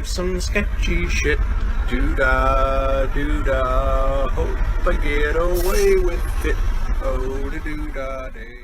do some sketchy shit. Do-da, do-da, hope I get away with it. Oh, do-da, day.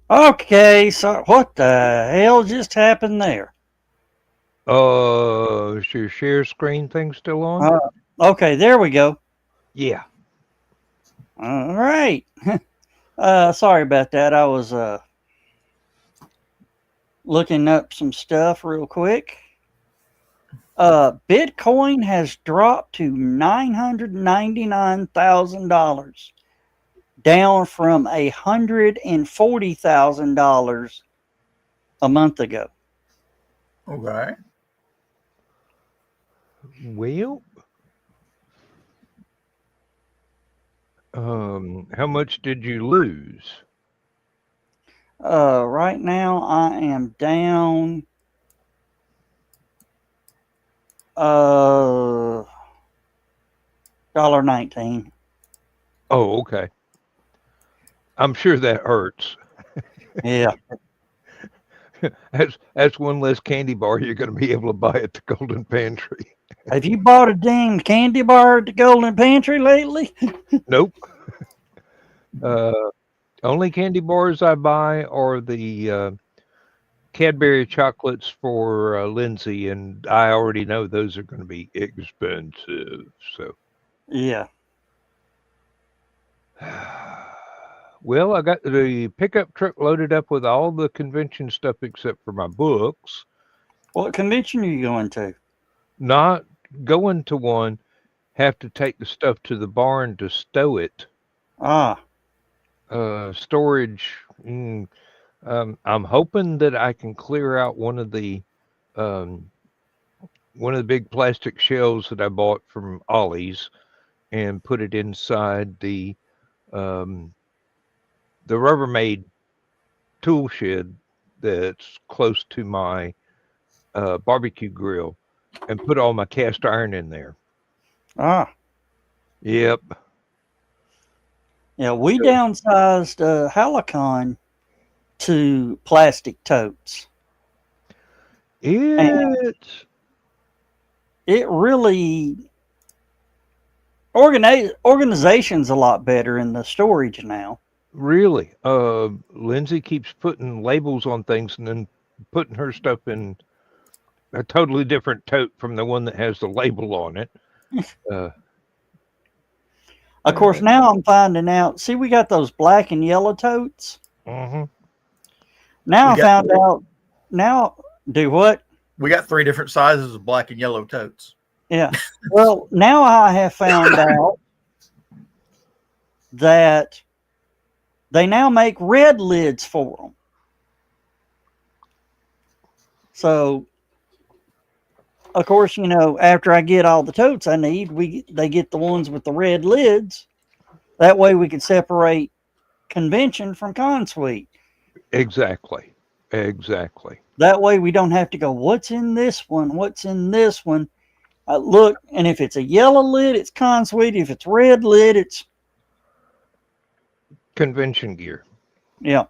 Okay, so what the hell just happened there? Is your share screen thing still on? Okay, there we go. Yeah. All right. Sorry about that. I was looking up some stuff real quick. Bitcoin has dropped to $999,000, down from $140,000 a month ago. Okay. Well, how much did you lose? Right now I am down $1.19. Oh, okay. I'm sure that hurts. Yeah. That's one less candy bar you're going to be able to buy at the Golden Pantry. Have you bought a damn candy bar at the Golden Pantry lately? Nope. Only candy bars I buy are the Cadbury chocolates for Lindsay, and I already know those are going to be expensive. So, Yeah. well, I got the pickup truck loaded up with all the convention stuff except for my books. What convention are you going to? Not going to one, have to take the stuff to the barn to stow it. Ah. Storage. I'm hoping that I can clear out um, one of the big plastic shelves that I bought from Ollie's and put it inside um, the Rubbermaid tool shed that's close to my barbecue grill, and put all my cast iron in there. Ah. Yep. Yeah, we downsized Halicon to plastic totes. It's It really organization's a lot better in the storage now. really, Lindsay keeps putting labels on things and then putting her stuff in a totally different tote from the one that has the label on it. Of course, now I'm finding out. See, we got those black and yellow totes. Mm-hmm. Now I found out. Now, do what? We got 3 different sizes of black and yellow totes. Yeah. Well, now I have found out that they now make red lids for them. So, of course, after I get all the totes I need, they get the ones with the red lids. That way we can separate convention from consuite. Exactly. That way we don't have to go, what's in this one? What's in this one? Look, and if it's a yellow lid, it's consuite. If it's red lid, it's convention gear. Yeah.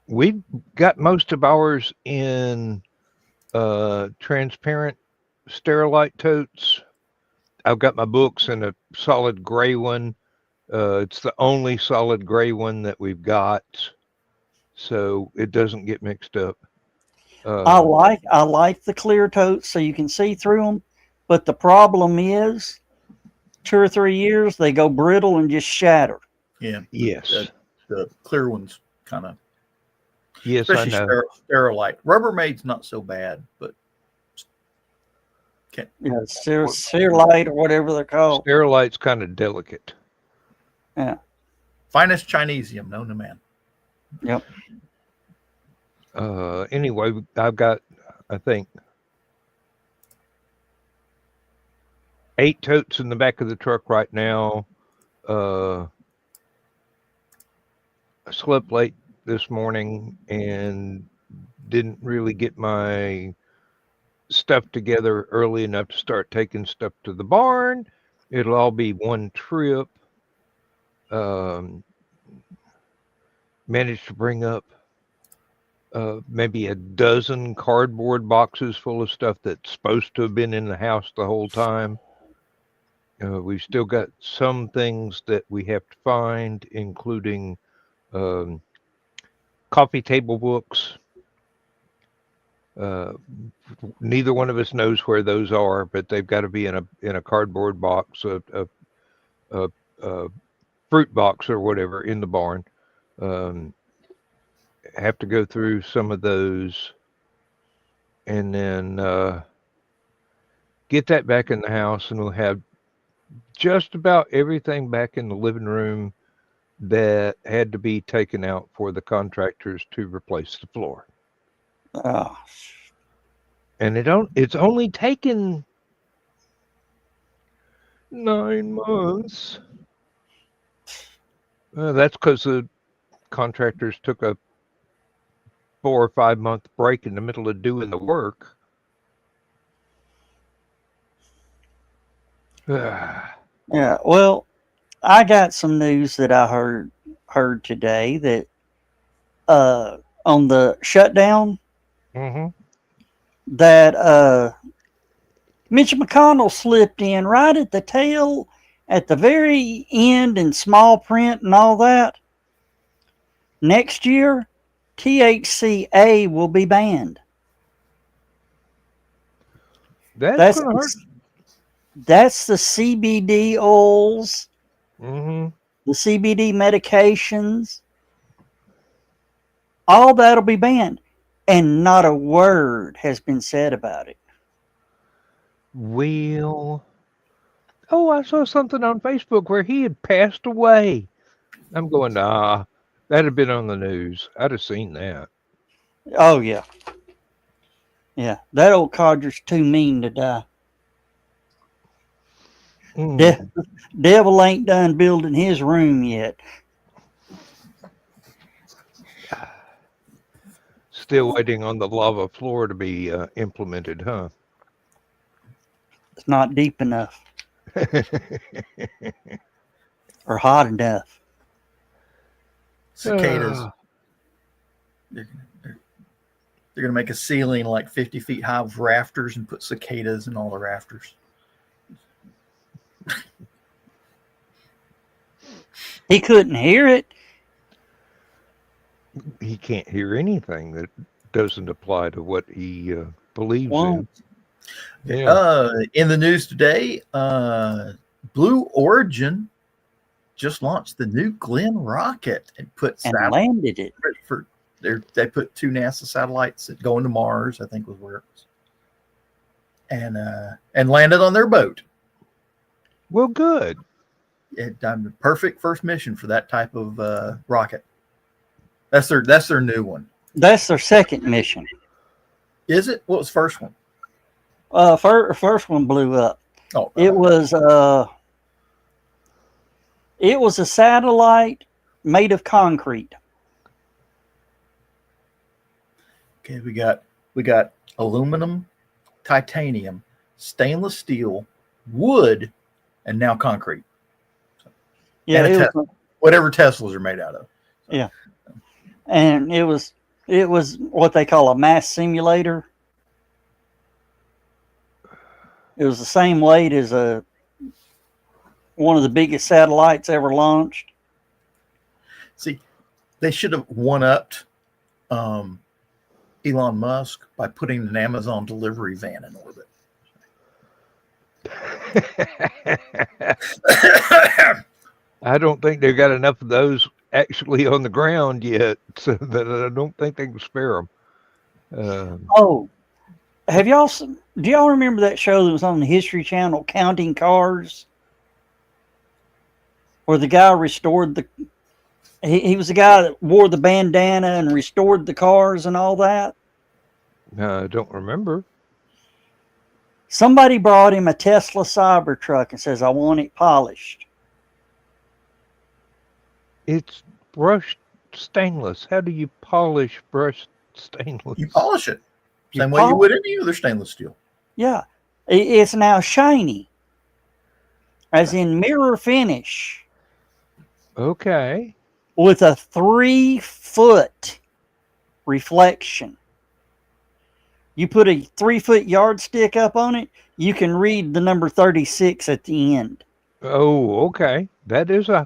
we've got most of ours in transparent Sterilite totes. I've got my books in a solid gray one. It's the only solid gray one that we've got, so it doesn't get mixed up. I like the clear totes so you can see through them, but the problem is 2 or 3 years they go brittle and just shatter. Yeah. Yes. The clear ones kind of. Yes, Especially I know. Sterilite. Rubbermaid's not so bad, but Yeah, Sterilite or whatever they're called. Sterilite's kind of delicate. Yeah. Finest Chinesium known to man. Yep. Anyway, I've got, I think, 8 totes in the back of the truck right now. I slept late this morning and didn't really get my stuff together early enough to start taking stuff to the barn. It'll all be one trip. Managed to bring up maybe a dozen cardboard boxes full of stuff that's supposed to have been in the house the whole time. We've still got some things that we have to find, including coffee table books. Neither one of us knows where those are, but they've got to be in a cardboard box, a fruit box or whatever in the barn. Have to go through some of those and then get that back in the house, and we'll have just about everything back in the living room that had to be taken out for the contractors to replace the floor. Oh. And it's only taken 9 months. That's because the contractors took a 4 or 5 month break in the middle of doing the work. Yeah, well, I got some news that I heard today that on the shutdown that Mitch McConnell slipped in right at the tail, at the very end in small print and all that. Next year, THCA will be banned. That's going to hurt. That's the CBD oils, Mm-hmm. the CBD medications. All that'll be banned. And not a word has been said about it. Well, I saw something on Facebook where he had passed away. I'm going, that'd have been on the news. I'd have seen that. Oh, yeah. Yeah, that old codger's too mean to die. Devil ain't done building his room yet. Still waiting on the lava floor to be implemented, huh? It's not deep enough. Or hot enough. Cicadas. They're going to make a ceiling like 50 feet high with rafters and put cicadas in all the rafters. He couldn't hear it. He can't hear anything that doesn't apply to what he believes in. Yeah. In the news today, Blue Origin just launched the new Glenn rocket and landed it. They put 2 NASA satellites that go into Mars, I think was where it was, and landed on their boat. Well, good. It done the perfect first mission for that type of rocket. That's their new one. That's their second mission. Is it? What was first one? First one blew up. Oh, it was a satellite made of concrete. Okay, we got aluminum, titanium, stainless steel, wood, and now concrete. Yeah, whatever Teslas are made out of. Yeah, and it was It was what they call a mass simulator. It was the same weight as one of the biggest satellites ever launched. See, they should have one-upped Elon Musk by putting an Amazon delivery van in orbit. I don't think they've got enough of those actually on the ground yet, so that I don't think they can spare them. Oh, do y'all remember that show that was on the History Channel, Counting Cars? Where the guy restored he was the guy that wore the bandana and restored the cars and all that. I don't remember. Somebody brought him a Tesla Cybertruck and says, I want it polished. It's brushed stainless. How do you polish brushed stainless? You polish it. Same way you would any other stainless steel. Yeah. It's now shiny. As in mirror finish. Okay. With a 3-foot reflection. You put a 3-foot yardstick up on it, you can read the number 36 at the end. Oh, okay. That is a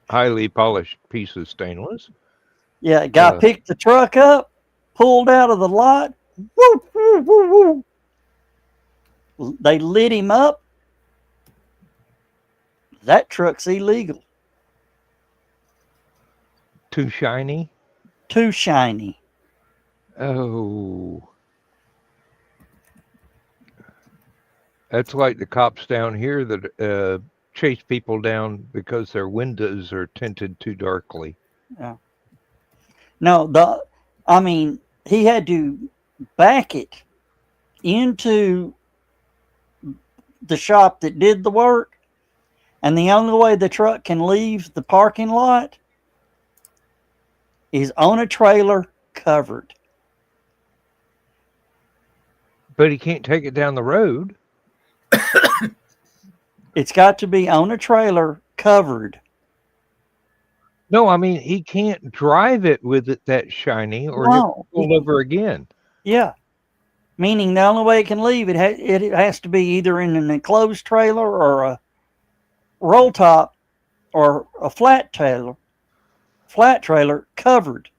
highly polished piece of stainless. Yeah, guy picked the truck up, pulled out of the lot. Woo, woo, woo, woo. They lit him up. That truck's illegal. Too shiny? Too shiny. Oh. That's like the cops down here that chase people down because their windows are tinted too darkly. Yeah. No, he had to back it into the shop that did the work, and the only way the truck can leave the parking lot is on a trailer covered. But he can't take it down the road. It's got to be on a trailer covered. No, I mean, he can't drive it with it that shiny or he'll pull over again. Yeah. Meaning the only way it can leave, it has to be either in an enclosed trailer or a roll top or a flat trailer covered.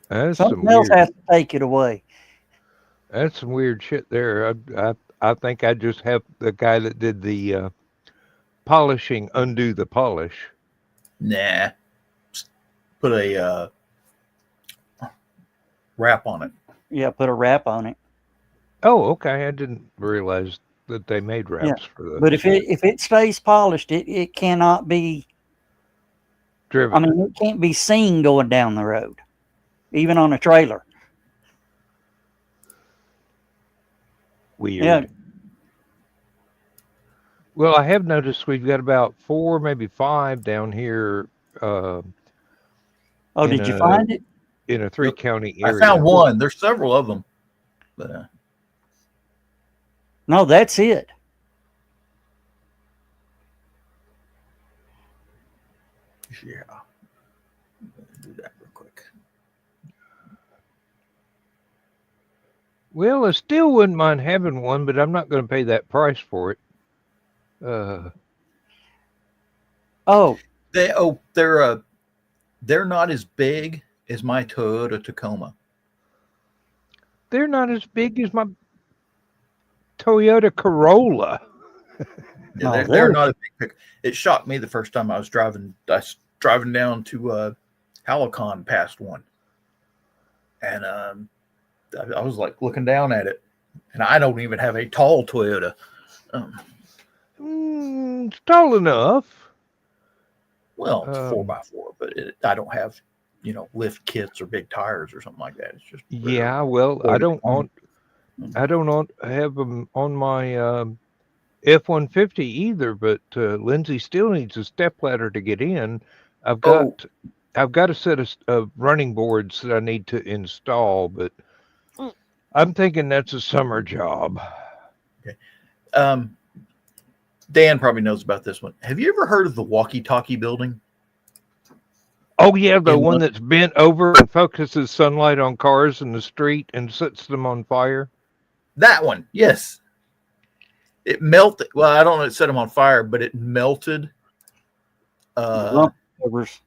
That's Something else has to take it away. That's some weird shit there. I think I just have the guy that did the polishing undo the polish. Nah. Just put a wrap on it. Yeah, put a wrap on it. Oh, okay. I didn't realize that they made wraps for that. But if it stays polished, it cannot be driven. I mean, it can't be seen going down the road, even on a trailer. Weird. Yeah. Well, I have noticed we've got about 4, maybe 5 down here. Did you find it? In a 3-county area. I found one. There's several of them. But, no, that's it. yeah. Do that real quick. Well, I still wouldn't mind having one, but I'm not going to pay that price for it. They're not as big as my Toyota Tacoma. They're not as big as my Toyota Corolla. Yeah, they're not a big pick. It shocked me the first time I was driving. I was driving down to Halicon past one, and I was like looking down at it, and I don't even have a tall Toyota. It's tall enough. Well, it's 4x4, but I don't have, lift kits or big tires or something like that. It's just I don't have them on my F-150 either. But Lindsay still needs a stepladder to get in. I've got a set of running boards that I need to install, but I'm thinking that's a summer job. Okay. Dan probably knows about this one. Have you ever heard of the Walkie Talkie Building? Oh yeah, the In one London. that's bent over and focuses sunlight on cars in the street and sets them on fire. That one, yes. It melted. Well, I don't know. It set them on fire, but it melted The rump covers.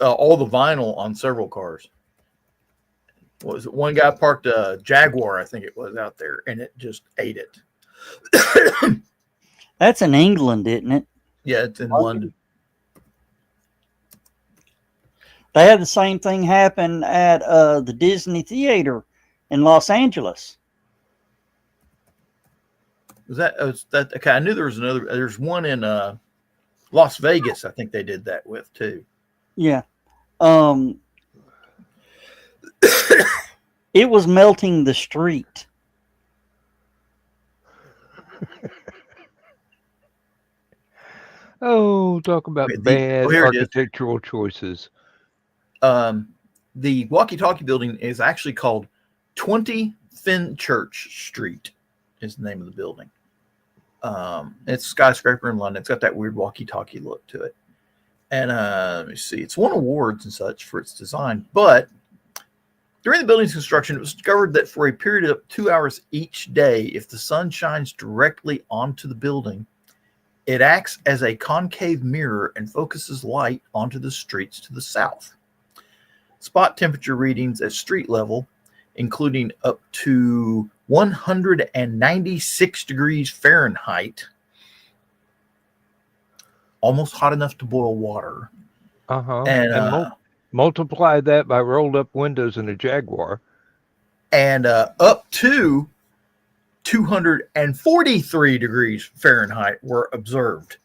all the vinyl on several cars. What was it? One guy parked a Jaguar, I think it was, out there, and it just ate it. That's in England, isn't it? Yeah, it's in London. They had the same thing happen at the Disney Theater in Los Angeles. Was that okay? I knew there was another. There's one in Las Vegas. I think they did that with too. Yeah. It was melting the street. Oh, talk about bad architectural choices. The walkie-talkie building is actually called 20 Fenchurch Street is the name of the building. It's a skyscraper in London. It's got that weird walkie-talkie look to it. And let me see. It's won awards and such for its design. But during the building's construction, it was discovered that for a period of 2 hours each day, if the sun shines directly onto the building, it acts as a concave mirror and focuses light onto the streets to the south. Spot temperature readings at street level, including up to 196 degrees Fahrenheit, almost hot enough to boil water. And multiply that by rolled up windows in a Jaguar. And up to 243 degrees Fahrenheit were observed.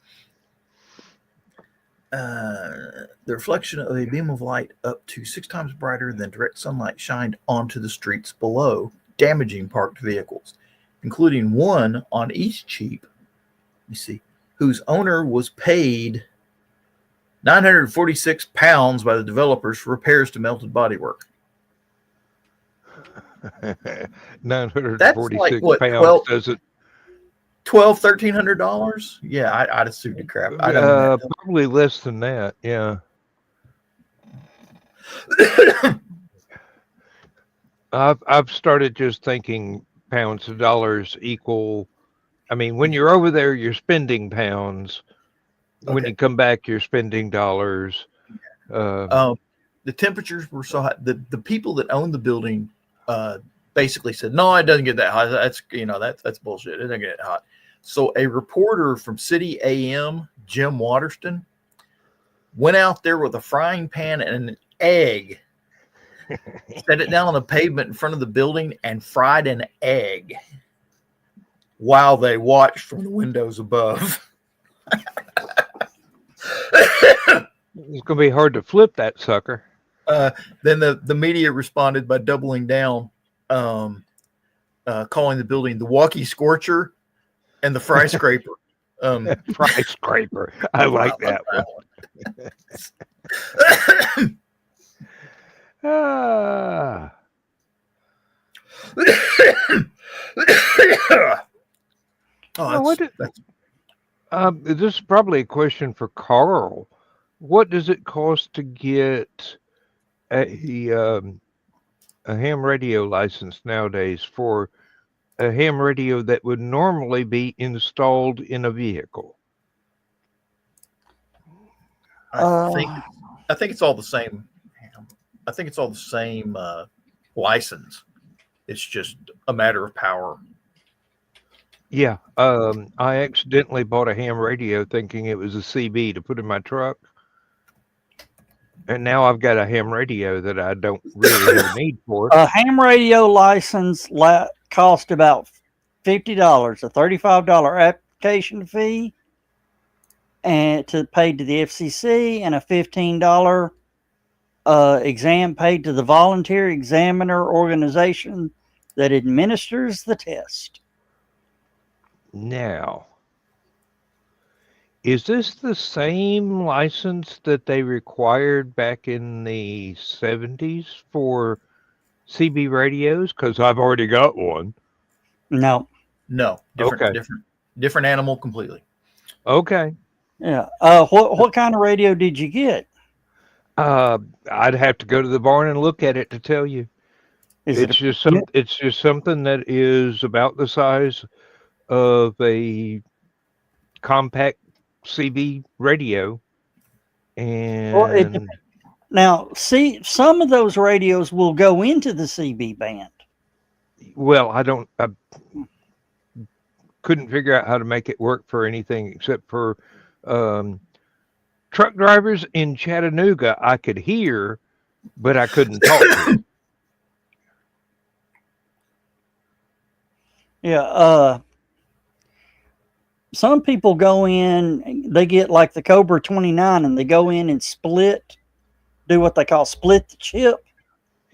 The reflection of a beam of light up to 6 times brighter than direct sunlight shined onto the streets below, damaging parked vehicles, including one on East Cheap, let me see, whose owner was paid £946 by the developers for repairs to melted bodywork. 946 like, what, pounds. Does it? $1,300? Yeah, I'd have sued the crap. Probably less than that. Yeah. I've started just thinking pounds to dollars equal. I mean, when you're over there, you're spending pounds. Okay. When you come back, you're spending dollars. The temperatures were so hot. The people that owned the building basically said, "No, it doesn't get that hot. That's that's bullshit. It doesn't get that hot." So a reporter from City AM, Jim Waterston, went out there with a frying pan and an egg, set it down on the pavement in front of the building, and fried an egg while they watched from the windows above. It's going to be hard to flip that sucker. Then the media responded by doubling down, calling the building the Walkie Scorcher and the Fry Scraper. Fry Scraper. I like that one. This is probably a question for Carl. What does it cost to get a ham radio license nowadays for a ham radio that would normally be installed in a vehicle? I think it's all the same. I think it's all the same license. It's just a matter of power. Yeah. I accidentally bought a ham radio thinking it was a CB to put in my truck. And now I've got a ham radio that I don't really have a need for. A ham radio license cost about $50, a $35 application fee, and paid to the FCC, and a $15 exam paid to the volunteer examiner organization that administers the test. Now, is this the same license that they required back in the 70s for CB radios? Because I've already got one. No. Different animal completely. Okay. Yeah. What kind of radio did you get? I'd have to go to the barn and look at it to tell you. Is It's it just some. It's just something that is about the size of a compact CB radio, well, and now, see, some of those radios will go into the CB band. well, I couldn't figure out how to make it work for anything except for um, truck drivers in Chattanooga. I could hear, but I couldn't talk to. Yeah, some people go in, they get like the Cobra 29 and they go in and do what they call split the chip,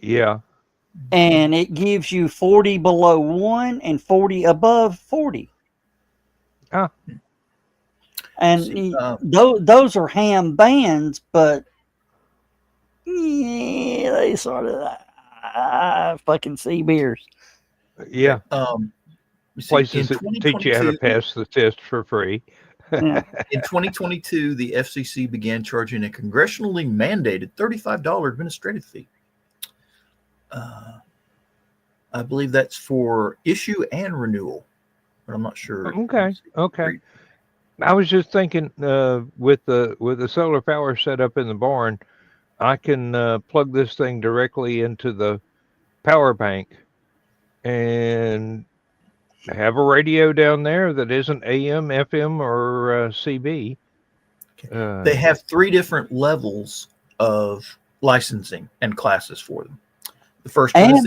Yeah. and it gives you 40 below 1 and 40 above 40. Ah. And See, those are ham bands, but yeah, they sort of fucking sea beers. Yeah. You see, Places that teach you how to pass the test for free. Yeah. In 2022, the FCC began charging a congressionally mandated $35 administrative fee. I believe that's for issue and renewal, but I'm not sure. Okay. I was just thinking, with the solar power set up in the barn, I can plug this thing directly into the power bank and have a radio down there that isn't AM, FM, or CB. They have 3 different levels of licensing and classes for them. The first one is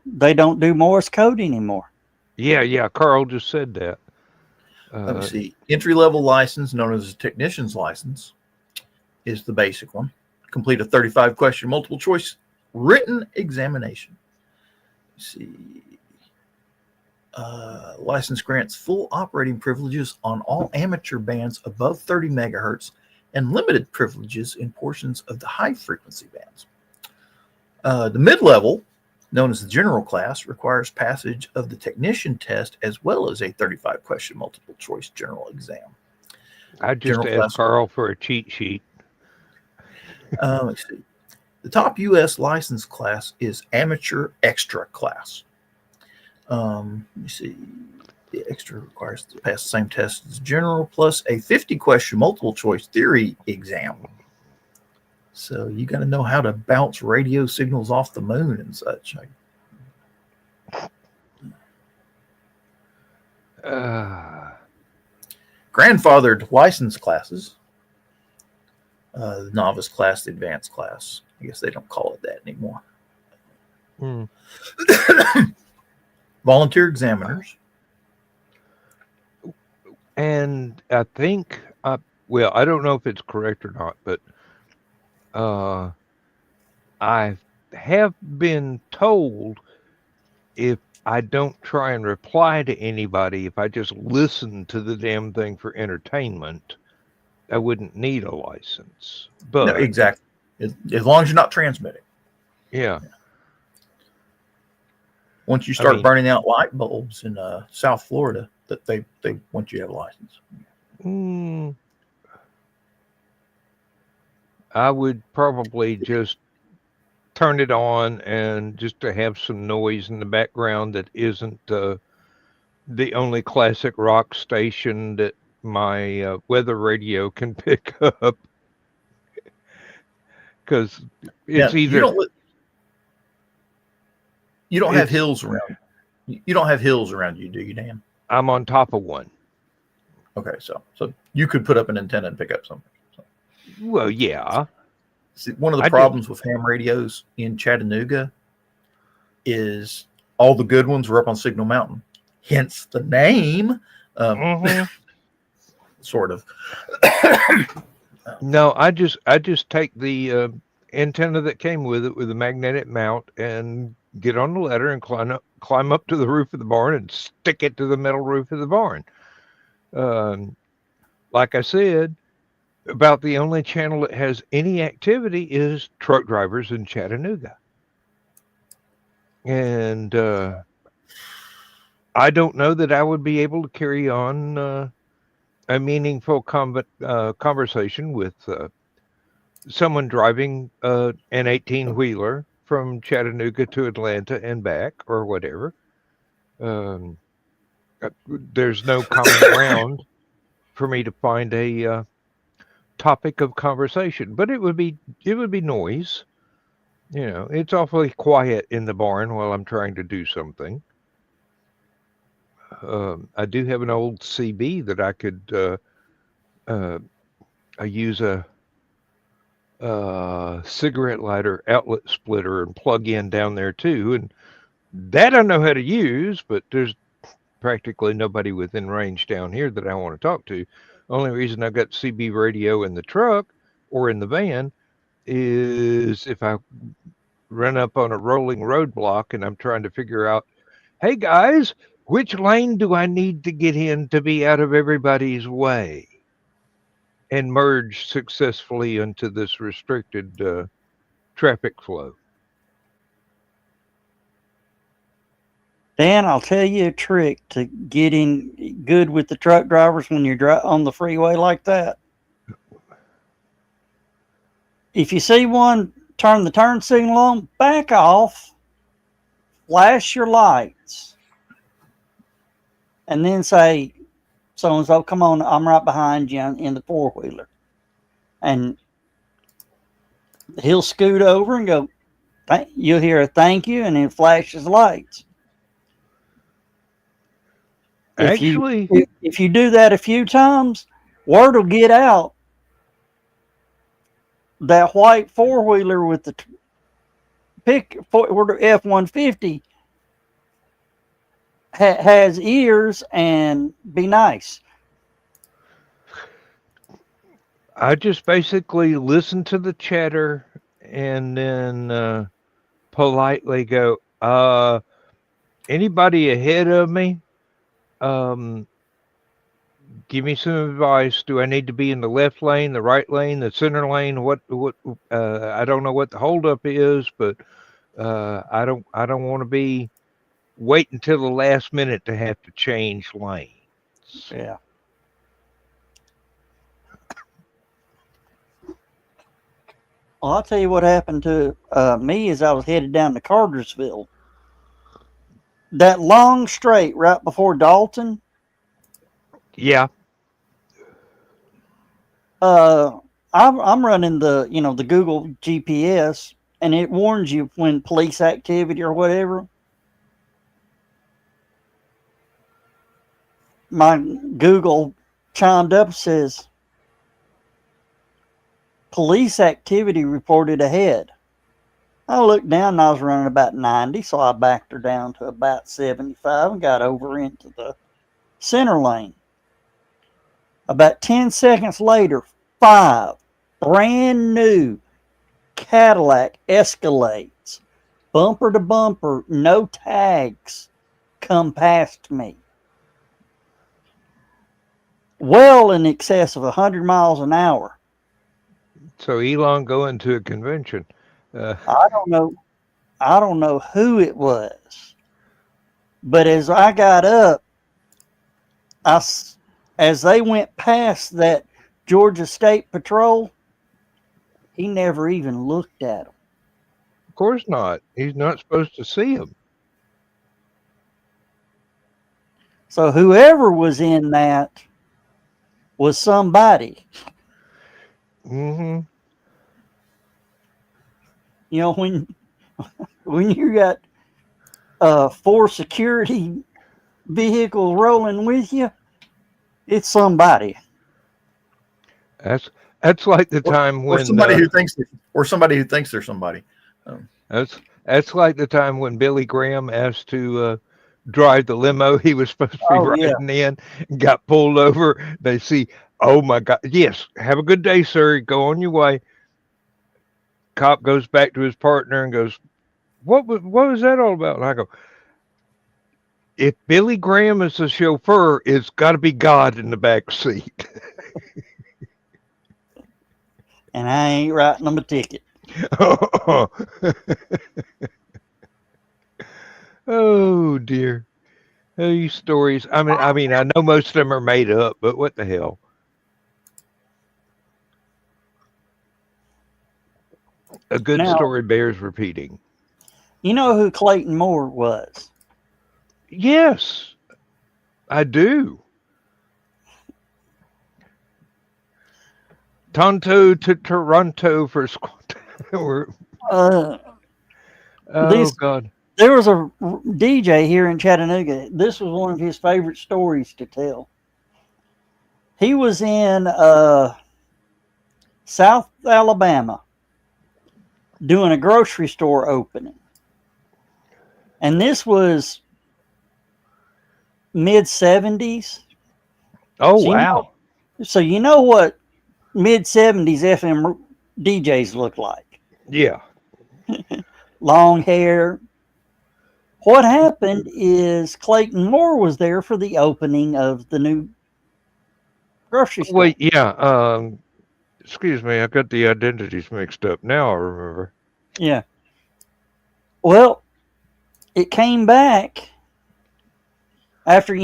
they don't do Morse code anymore. Yeah. Carl just said that. Let me see. Entry-level license, known as a technician's license, is the basic one. Complete a 35-question multiple-choice written examination. Let's see. License grants full operating privileges on all amateur bands above 30 megahertz and limited privileges in portions of the high-frequency bands. The mid-level, known as the general class, requires passage of the technician test as well as a 35-question multiple-choice general exam. I just asked Carl for a cheat sheet. Let's see. The top U.S. license class is amateur extra class. Let me see. The extra requires to pass the same test as general plus a 50-question multiple-choice theory exam. So you got to know how to bounce radio signals off the moon and such. Grandfathered license classes. The novice class, the advanced class. I guess they don't call it that anymore. Volunteer examiners. And I think, I don't know if it's correct or not, but I have been told if I don't try and reply to anybody, if I just listen to the damn thing for entertainment, I wouldn't need a license. But no, exactly. As long as you're not transmitting. Yeah. Once you start burning out light bulbs in South Florida, that they want you to have a license. I would probably just turn it on and just to have some noise in the background that isn't the only classic rock station that my weather radio can pick up. Because it's either... You don't have hills around. You don't have hills around you, do you, Dan? I'm on top of one. Okay, so you could put up an antenna and pick up something. So. Well, yeah. See, one of the problems with ham radios in Chattanooga is all the good ones were up on Signal Mountain, hence the name. Sort of. No, I just take the antenna that came with it with a magnetic mount and get on the ladder and climb up to the roof of the barn and stick it to the metal roof of the barn. Like I said, about the only channel that has any activity is truck drivers in Chattanooga. And I don't know that I would be able to carry on a meaningful conversation with someone driving an 18-wheeler from Chattanooga to Atlanta and back or whatever. There's no common ground for me to find a topic of conversation, but it would be noise. You know, it's awfully quiet in the barn while I'm trying to do something. I do have an old CB that I could I use a cigarette lighter outlet splitter and plug in down there too, and that I know how to use, but there's practically nobody within range down here that I want to talk to. Only reason I've got CB radio in the truck or in the van is if I run up on a rolling roadblock and I'm trying to figure out, hey guys, which lane do I need to get in to be out of everybody's way and merge successfully into this restricted traffic flow? Dan, I'll tell you a trick to getting good with the truck drivers when you're on the freeway like that. If you see one turn the turn signal on, back off, flash your lights, and then say, so-and-so, come on, I'm right behind you in the four-wheeler. And he'll scoot over and go, you'll hear a thank you, and then flash his lights. Actually, if you do that a few times, word will get out that white four-wheeler with the F-150 has ears, and be nice. I just basically listen to the chatter and then politely go, anybody ahead of me? Give me some advice. Do I need to be in the left lane, the right lane, the center lane? What I don't know what the holdup is, but I don't want to be wait until the last minute to have to change lanes. Yeah. Well, I'll tell you what happened to me as I was headed down to Cartersville. That long straight right before Dalton. Yeah. I'm running the Google GPS, and it warns you when police activity or whatever. My Google chimed up and says, police activity reported ahead. I looked down and I was running about 90, so I backed her down to about 75 and got over into the center lane. About 10 seconds later, 5 brand new Cadillac Escalades, bumper to bumper, no tags, come past me. Well in excess of 100 miles an hour. So Elon going to a convention. I don't know who it was, but as I got up, as they went past that Georgia State Patrol, he never even looked at them. Of course not. He's not supposed to see them. So whoever was in that was somebody. Mm-hmm. You know, when you got 4 security vehicles rolling with you, it's somebody. That's like the time when somebody who thinks they're somebody. That's like the time when Billy Graham asked to drive the limo he was supposed to be riding in and got pulled over. They see, oh my God, yes, have a good day, sir. Go on your way. Cop goes back to his partner and goes, what was that all about? And I go, if Billy Graham is the chauffeur, it's got to be God in the back seat. And I ain't writing them a ticket. Oh dear. These stories. I mean, I know most of them are made up, but what the hell? A good Now- story bears repeating. You know who Clayton Moore was? Yes, I do. Tonto to Toronto for squat. Oh Uh, this God. there was a DJ here in Chattanooga. This was one of his favorite stories to tell. He was in South Alabama doing a grocery store opening. And this was mid 70s. Oh So wow. you know what mid 70s FM DJs look like. Yeah. Long hair. What happened is Clayton Moore was there for the opening of the new grocery store. Wait, yeah. Excuse me, I got the identities mixed up. Now I remember. Yeah. Well, it came back after,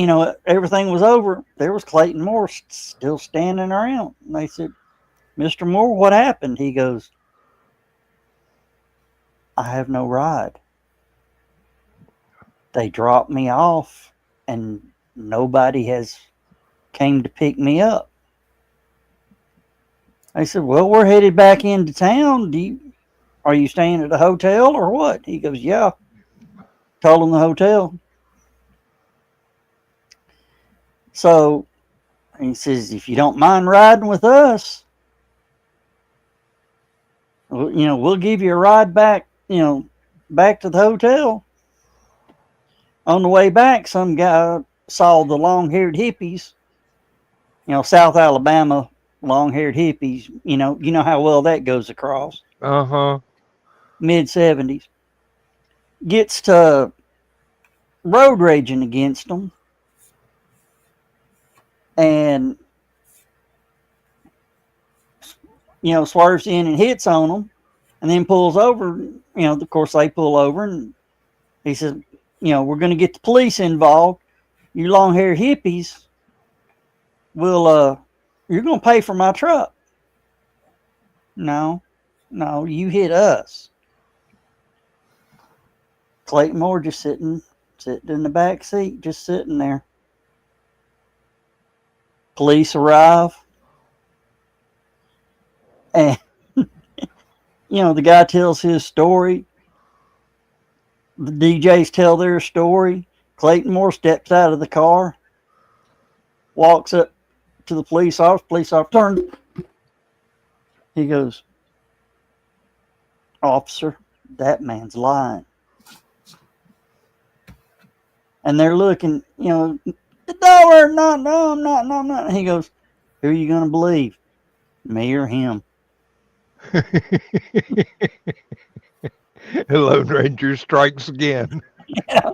everything was over. There was Clayton Moore still standing around. And they said, "Mr. Moore, what happened?" He goes, "I have no ride. They dropped me off and nobody has came to pick me up." I said, "Well, we're headed back into town. Are you staying at a hotel or what?" He goes, "Yeah." Told him the hotel. So he says, "If you don't mind riding with us, we'll give you a ride back, back to the hotel." On the way back, some guy saw the long-haired hippies, South Alabama long-haired hippies. You know how well that goes across. Uh-huh. Mid 70s. Gets to road raging against them. And, swerves in and hits on them. And then pulls over. Of course, they pull over. And he says, "We're going to get the police involved. You long-haired hippies you're going to pay for my truck." No, you hit us. Clayton Moore just sitting in the back seat, just sitting there. Police arrive. And, the guy tells his story. The DJs tell their story. Clayton Moore steps out of the car, walks up to the police officer. Police officer turns. He goes, "Officer, that man's lying." And they're looking, "No, I'm not. He goes, "Who are you going to believe? Me or him?" Lone Ranger strikes again. Yeah.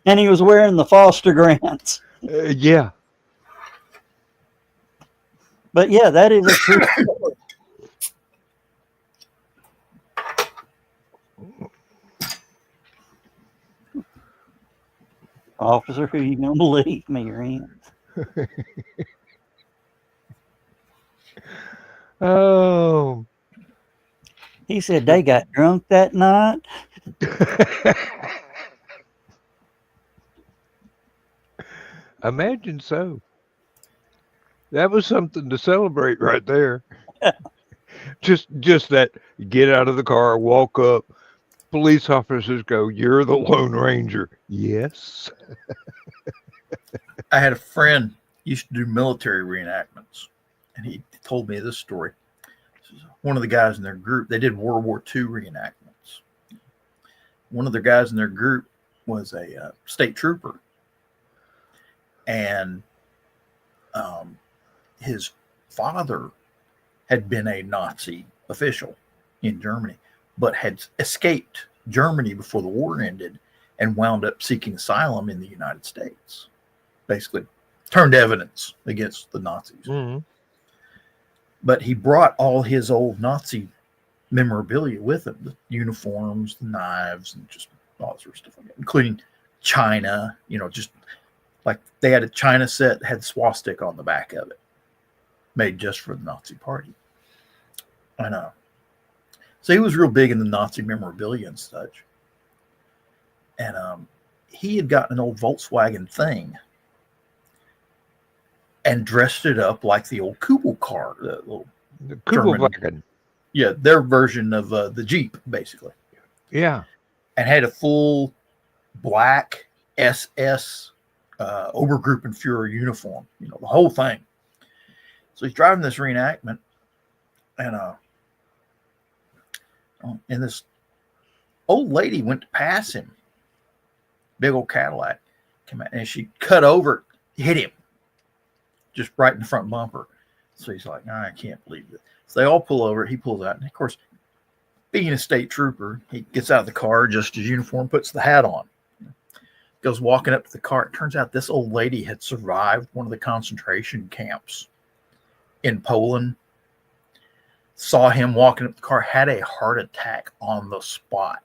And he was wearing the Foster Grants. Yeah. But yeah, that is a true story. Officer, who you gonna believe, me or him? Oh. He said they got drunk that night. Imagine so. That was something to celebrate right there. just that get out of the car, walk up, police officers go, "You're the Lone Ranger." Yes. I had a friend used to do military reenactments, and he told me this story. One of the guys in their group, they did World War II reenactments. One of the guys in their group was a state trooper, and his father had been a Nazi official in Germany, but had escaped Germany before the war ended and wound up seeking asylum in the United States. Basically, turned evidence against the Nazis. Mm-hmm. But he brought all his old Nazi memorabilia with him, the uniforms, the knives, and just all that sort of stuff, including China, just like they had a China set, had swastika on the back of it, made just for the Nazi party. I know. So he was real big in the Nazi memorabilia and such. And he had gotten an old Volkswagen thing and dressed it up like the old Kubel car, the little The German, Kugelwagen. yeah, their version of the Jeep, basically, Yeah. and had a full black SS Obergruppenführer uniform, you know, the whole thing. So he's driving this reenactment, and this old lady went to pass him, big old Cadillac, came out, and she cut over, hit him, just right in the front bumper. So he's like, I can't believe it. So they all pull over. He pulls out, and of course, being a state trooper, he gets out of the car, adjusts his uniform, puts the hat on, goes walking up to the car. It turns out this old lady had survived one of the concentration camps in Poland. Saw him walking up the car, had a heart attack on the spot.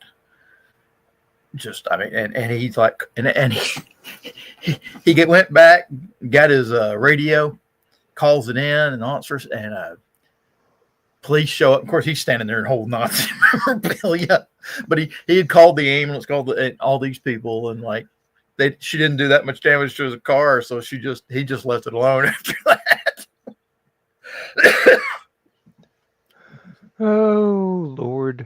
Just, I mean, and he's like, and he went back, got his radio, calls it in, and all sorts, and police show up. Of course, he's standing there and holding Nazi memorabilia, but he had called the ambulance, called all these people, and like she didn't do that much damage to his car, so he just left it alone after that. Oh, Lord.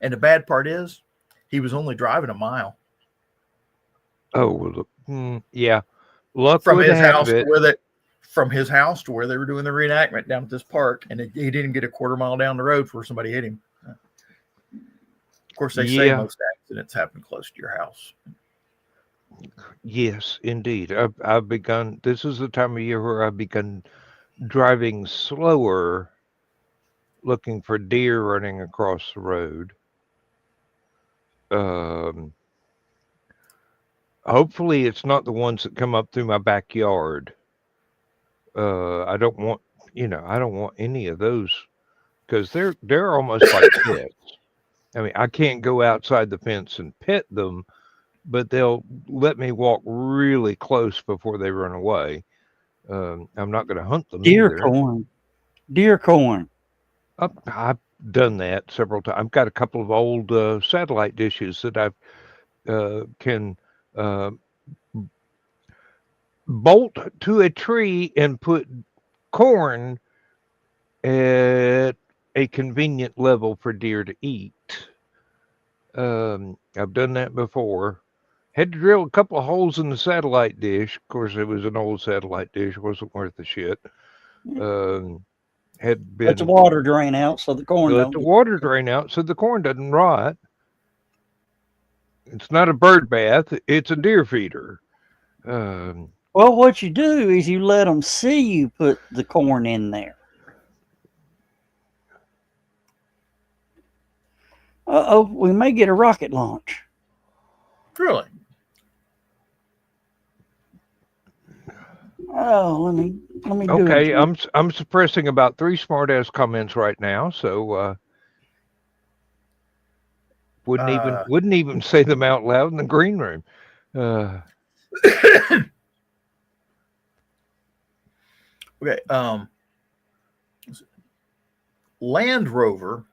And the bad part is, he was only driving a mile. Oh, yeah. Luck From would his have house it. from his house to where they were doing the reenactment down at this park, and he didn't get a quarter mile down the road before somebody hit him. Of course, they say most accidents happen close to your house. Yes, indeed. I've begun. This is the time of year where I've begun driving slower, looking for deer running across the road. Hopefully, it's not the ones that come up through my backyard. I don't want, I don't want any of those because they're almost like pets. I mean, I can't go outside the fence and pet them, but they'll let me walk really close before they run away. I'm not going to hunt them either. Deer corn. I've done that several times. I've got a couple of old satellite dishes that I can bolt to a tree and put corn at a convenient level for deer to eat. I've done that before. Had to drill a couple of holes in the satellite dish. Of course, it was an old satellite dish. It wasn't worth the shit. Had been let the water drain out so the corn let the water drain out so the corn doesn't rot. It's not a bird bath. It's a deer feeder. Well, what you do is you let them see you put the corn in there. We may get a rocket launch. Really? Oh, let me do it. Okay, I'm suppressing about 3 smart-ass comments right now, so wouldn't even say them out loud in the green room. Okay. Land Rover,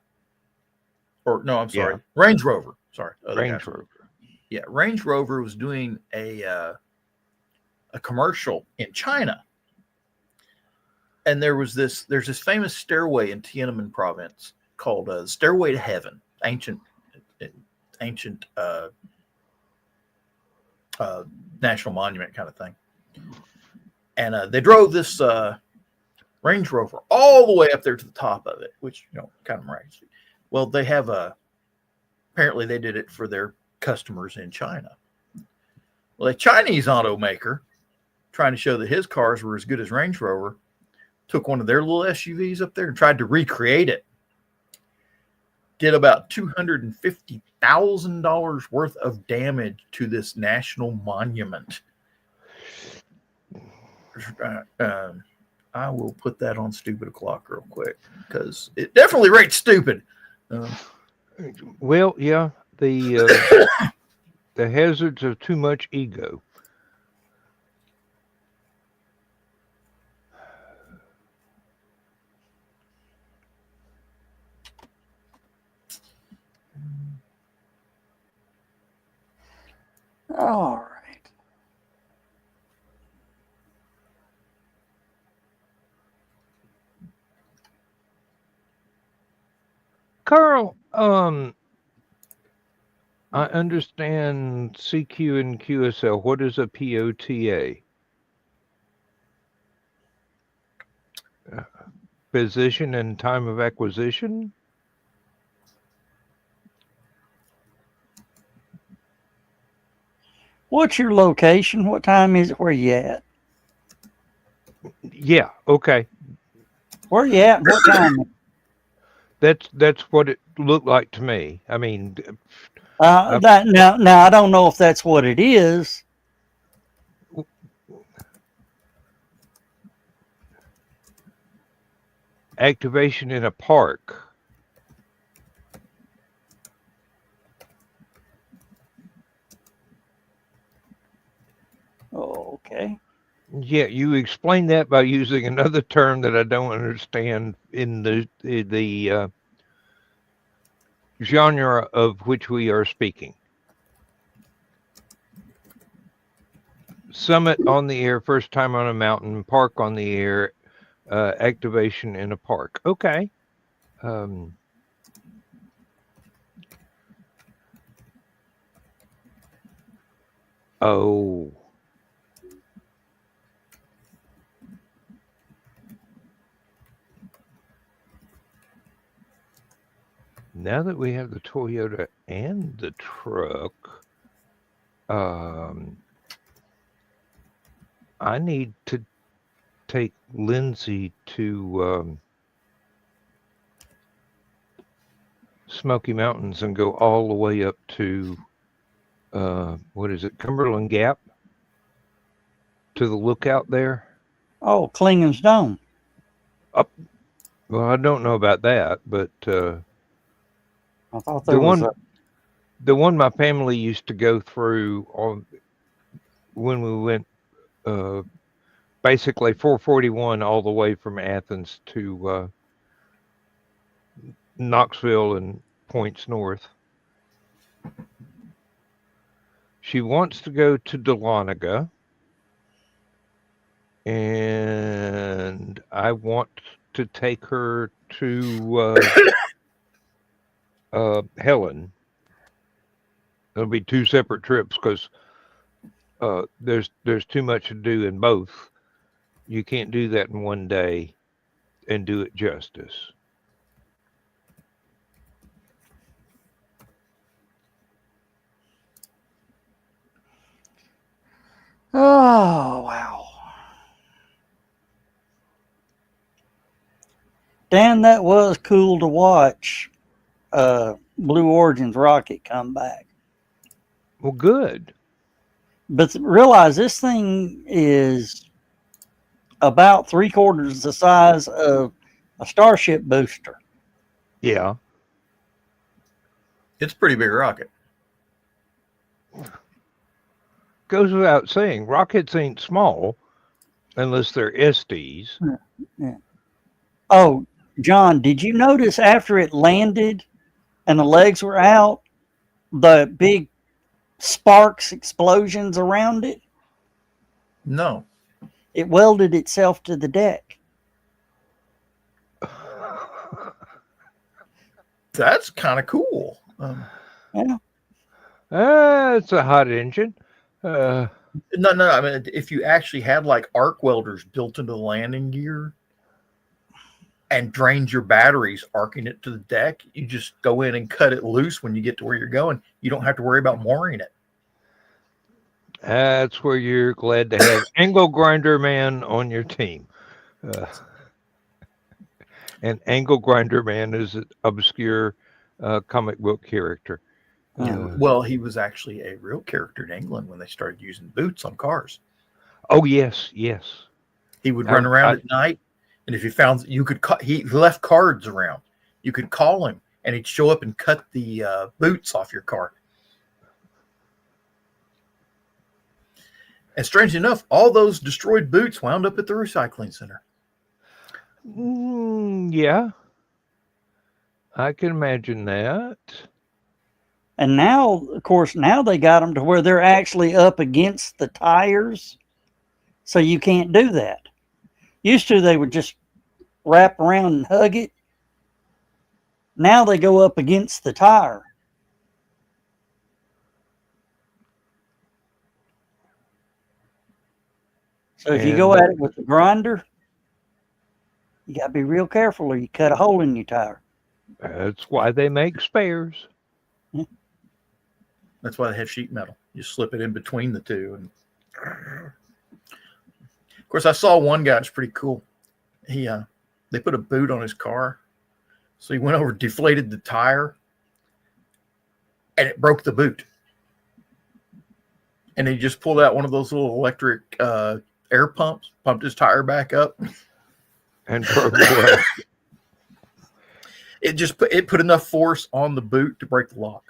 or no, I'm sorry, Range Rover. Sorry, Range Rover. Yeah, Range Rover was doing a commercial in China, and there's this famous stairway in Tiananmen province called Stairway to Heaven, ancient national monument kind of thing. And they drove this Range Rover all the way up there to the top of it, which, kind of miraculous. Well, they have apparently they did it for their customers in China. Well, a Chinese automaker, trying to show that his cars were as good as Range Rover, took one of their little SUVs up there and tried to recreate it. Did about $250,000 worth of damage to this national monument. I will put that on Stupid O'Clock real quick because it definitely rates stupid. Well, yeah, the the hazards of too much ego. All right. Carl, I understand CQ and QSL. What is a POTA? Position and time of acquisition? What's your location? What time is it? Where you at? Yeah, okay. Where you at? What time? That's what it looked like to me. I mean, Now I don't know if that's what it is. activation in a park. Oh, okay. Yeah, you explain that by using another term that I don't understand in the genre of which we are speaking. Summit on the air, first time on a mountain, park on the air, activation in a park. Okay. Oh. Now that we have the Toyota and the truck, I need to take Lindsay to Smoky Mountains and go all the way up to what is it, Cumberland Gap, to the lookout there. Oh, Klingen's Dome. Up. Well, I don't know about that, but I thought there was the one my family used to go through on when we went basically 441 all the way from Athens to Knoxville and points north. She wants to go to Dahlonega, and I want to take her to Helen. It'll be two separate trips because there's too much to do in both. You can't do that in one day and do it justice. Oh, wow. Dan, that was cool to watch Blue Origin's rocket come back. Well, good. But realize this thing is about 3/4 the size of a Starship booster. Yeah. It's a pretty big rocket. Goes without saying, rockets ain't small unless they're SDs. Yeah. Oh, John, did you notice after it landed and the legs were out, the big sparks, explosions around it? No. It welded itself to the deck. That's kind of cool. Yeah. It's a hot engine. No. I mean, if you actually had like arc welders built into the landing gear and drained your batteries, arcing it to the deck, you just go in and cut it loose when you get to where you're going. You don't have to worry about mooring it. That's where you're glad to have Angle Grinder Man on your team. And Angle Grinder Man is an obscure comic book character. Well, he was actually a real character in England when they started using boots on cars. Oh, yes, yes. He would run around at night, and if you found you could, he left cards around. You could call him, and he'd show up and cut the boots off your car. And strangely enough, all those destroyed boots wound up at the recycling center. Yeah, I can imagine that. And now, of course, now they got them to where they're actually up against the tires, so you can't do that. Used to, they would just wrap around and hug it. Now they go up against the tire. So if you go at it with the grinder, you got to be real careful or you cut a hole in your tire. That's why they make spares. That's why they have sheet metal. You slip it in between the two. And of course, I saw one guy that's pretty cool. They put a boot on his car. So he went over, deflated the tire, and it broke the boot. And he just pulled out one of those little electric air pumps, pumped his tire back up, and broke away. It put enough force on the boot to break the lock.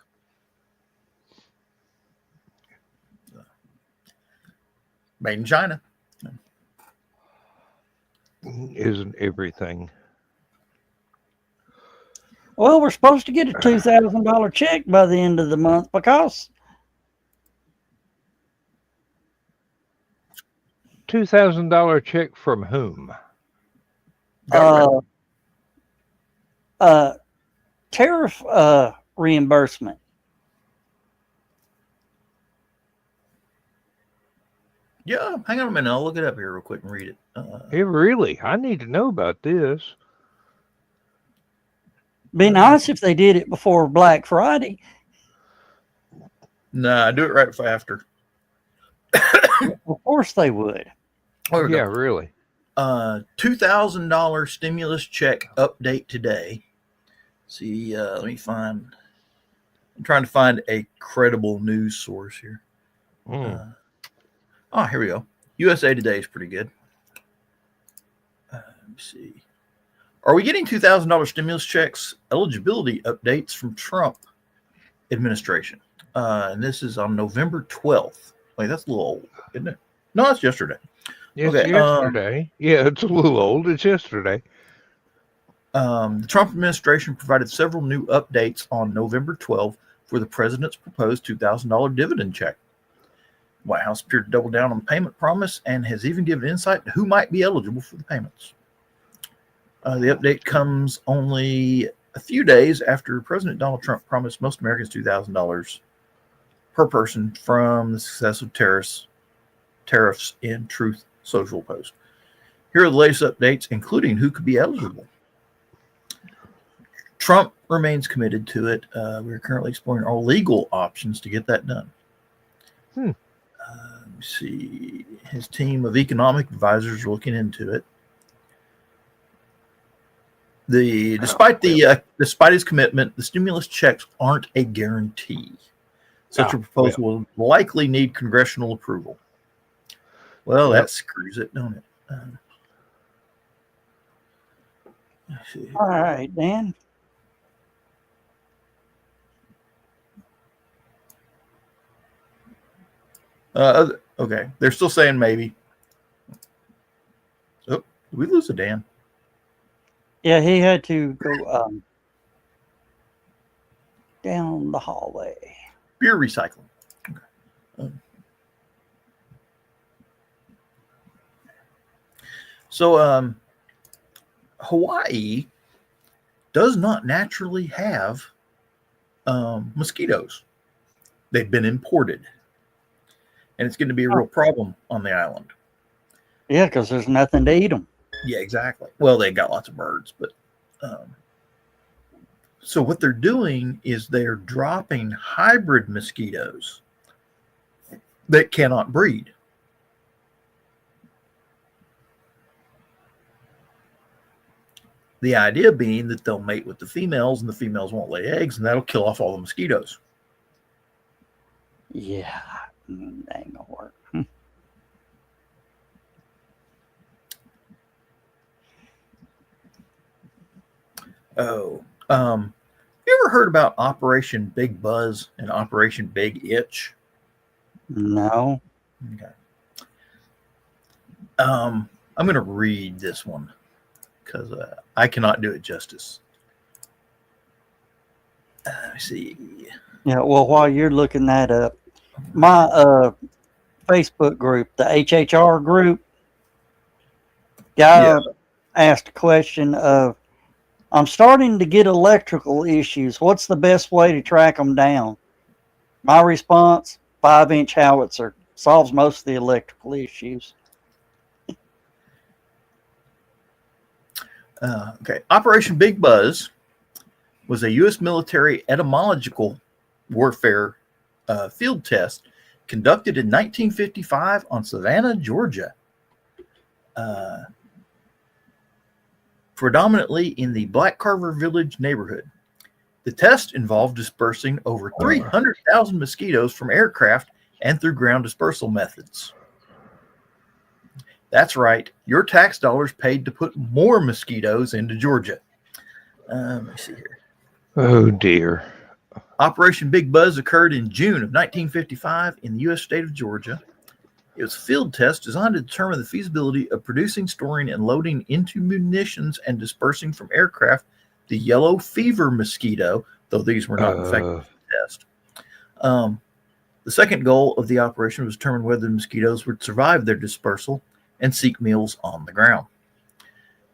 Made in China. Isn't everything? Well, we're supposed to get a $2,000 check by the end of the month because $2,000 check from whom? Tariff reimbursement. Yeah, hang on a minute. I'll look it up here real quick and read it. Really? I need to know about this. Be nice if they did it before Black Friday. Nah, do it right after. Of course they would. Yeah, really. $2,000 stimulus check update today. See, let me find. I'm trying to find a credible news source here. Here we go. USA Today is pretty good. Let me see. Are we getting $2,000 stimulus checks? Eligibility updates from Trump administration. And this is on November 12th. Wait, that's a little old, isn't it? No, it's yesterday. It's yesterday. Yeah, it's a little old. It's yesterday. The Trump administration provided several new updates on November 12th for the president's proposed $2,000 dividend check. White House appeared to double down on the payment promise and has even given insight to who might be eligible for the payments. The update comes only a few days after President Donald Trump promised most Americans $2,000 per person from the success of tariffs in Truth Social post. Here are the latest updates, including who could be eligible. Trump remains committed to it. We're currently exploring all legal options to get that done. Let me see. His team of economic advisors are looking into it. Despite his commitment, the stimulus checks aren't a guarantee. Such a proposal will likely need congressional approval. Well, that screws it, don't it? Let's see. All right, Dan. Okay, they're still saying maybe. Oh, did we lose a Dan? Yeah, he had to go down the hallway. Beer recycling. Okay. So Hawaii does not naturally have mosquitoes. They've been imported. And it's going to be a real problem on the island. Yeah, because there's nothing to eat them. Yeah, exactly. Well, they got lots of birds, but so what they're doing is they're dropping hybrid mosquitoes that cannot breed. The idea being that they'll mate with the females and the females won't lay eggs, and that'll kill off all the mosquitoes. Yeah, that ain't gonna work. You ever heard about Operation Big Buzz and Operation Big Itch? No. Okay. I'm going to read this one because I cannot do it justice. Let me see. Yeah, well, while you're looking that up, my Facebook group, the HHR group, guy asked a question of, I'm starting to get electrical issues. What's the best way to track them down? My response, 5-inch howitzer. Solves most of the electrical issues. Okay. Operation Big Buzz was a U.S. military etymological warfare field test conducted in 1955 on Savannah, Georgia. Predominantly in the Black Carver Village neighborhood. The test involved dispersing over 300,000 mosquitoes from aircraft and through ground dispersal methods. That's right. Your tax dollars paid to put more mosquitoes into Georgia. Let me see here. Oh, dear. Operation Big Buzz occurred in June of 1955 in the U.S. state of Georgia. It was a field test designed to determine the feasibility of producing, storing, and loading into munitions and dispersing from aircraft the yellow fever mosquito, though these were not effective in the test. The second goal of the operation was to determine whether the mosquitoes would survive their dispersal and seek meals on the ground.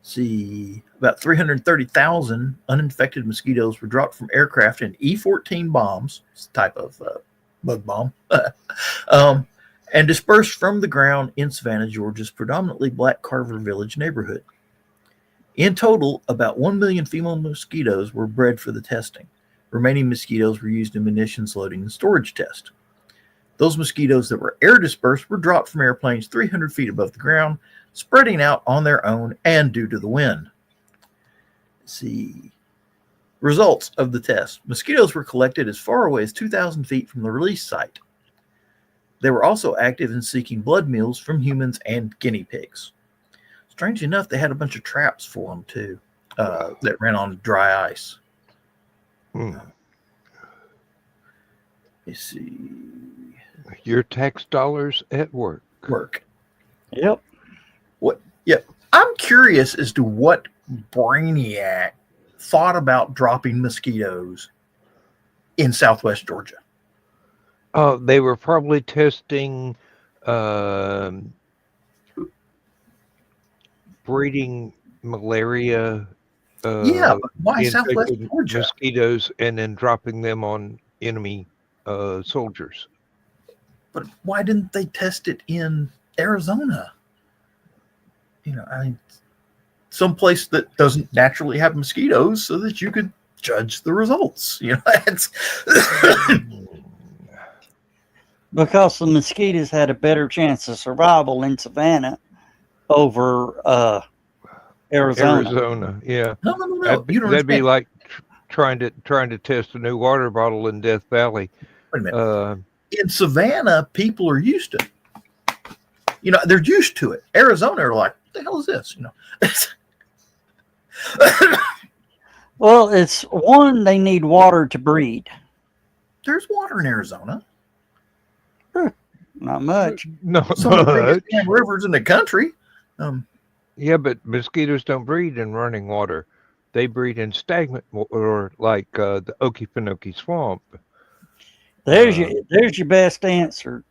See, about 330,000 uninfected mosquitoes were dropped from aircraft in E-14 bombs, it's a type of bug bomb, and dispersed from the ground in Savannah, Georgia's predominantly Black Carver Village neighborhood. In total, about 1 million female mosquitoes were bred for the testing. Remaining mosquitoes were used in munitions loading and storage test. Those mosquitoes that were air dispersed were dropped from airplanes 300 feet above the ground, spreading out on their own and due to the wind. Let's see. Results of the test. Mosquitoes were collected as far away as 2,000 feet from the release site. They were also active in seeking blood meals from humans and guinea pigs. Strange enough, they had a bunch of traps for them, too, that ran on dry ice. Let's see. Your tax dollars at work. Yep. I'm curious as to what brainiac thought about dropping mosquitoes in Southwest Georgia. They were probably testing breeding malaria. But why Southwest Georgia? Mosquitoes and then dropping them on enemy soldiers. But why didn't they test it in Arizona? Someplace that doesn't naturally have mosquitoes, so that you could judge the results. Because the mosquitoes had a better chance of survival in Savannah over Arizona, yeah. No. That'd be like trying to test a new water bottle in Death Valley. Wait a minute. In Savannah, people are used to it. They're used to it. Arizona are like, what the hell is this? Well, it's one, they need water to breed. There's water in Arizona. Not much. Not Some of the much. biggest rivers in the country. Yeah, but mosquitoes don't breed in running water. They breed in stagnant or like the Okefenokee Swamp. There's your best answer.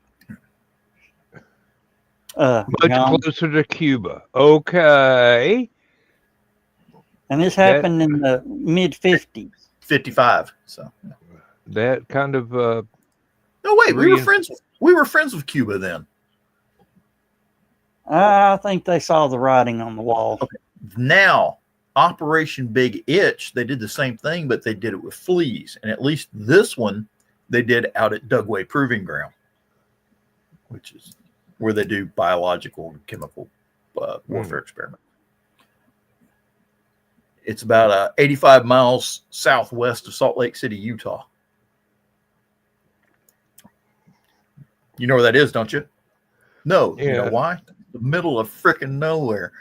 Much John. closer to Cuba. Okay. And this happened in the mid-50s. 55. So that kind of no, wait, we were friends with Cuba then. I think they saw the writing on the wall. Okay. Now, Operation Big Itch, they did the same thing, but they did it with fleas. And at least this one they did out at Dugway Proving Ground, which is where they do biological and chemical warfare experiments. It's about 85 miles southwest of Salt Lake City, Utah. You know where that is, don't you? No. Yeah. You know why? The middle of frickin' nowhere.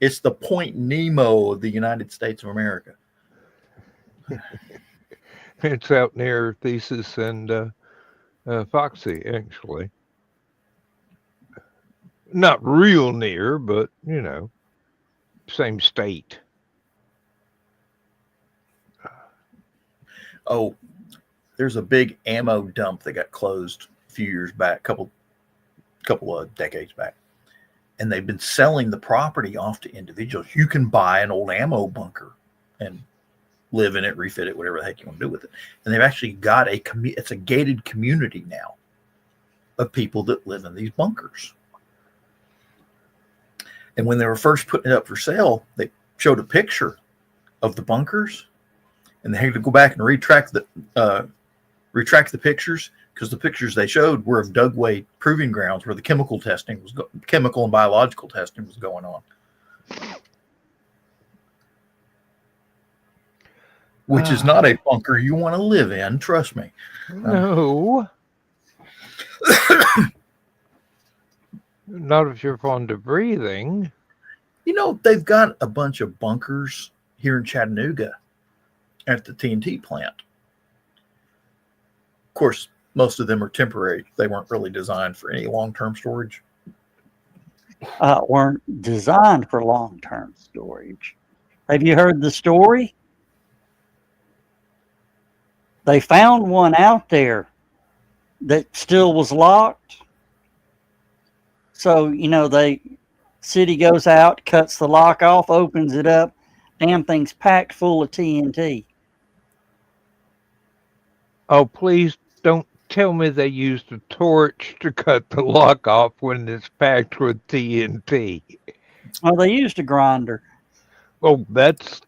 It's the Point Nemo of the United States of America. It's out near Thesis and Foxy, actually. Not real near, but, same state. Oh, there's a big ammo dump that got closed a few years back, couple of decades back, and they've been selling the property off to individuals. You can buy an old ammo bunker and live in it, refit it, whatever the heck you want to do with it. And they've actually got it's a gated community now of people that live in these bunkers. And when they were first putting it up for sale, they showed a picture of the bunkers, and they had to go back and retract the pictures, because the pictures they showed were of Dugway proving grounds where the chemical and biological testing was going on, which is not a bunker you want to live in. Trust me. No. Not if you're fond of breathing. You know, they've got a bunch of bunkers here in Chattanooga at the TNT plant. Of course, most of them are temporary. They weren't really designed for any long-term storage. Weren't designed for long-term storage. Have you heard the story? They found one out there that still was locked. So, city goes out, cuts the lock off, opens it up. Damn thing's packed full of TNT. Oh, please don't tell me they used a torch to cut the lock off when it's packed with TNT. Well, they used a grinder. Well, that's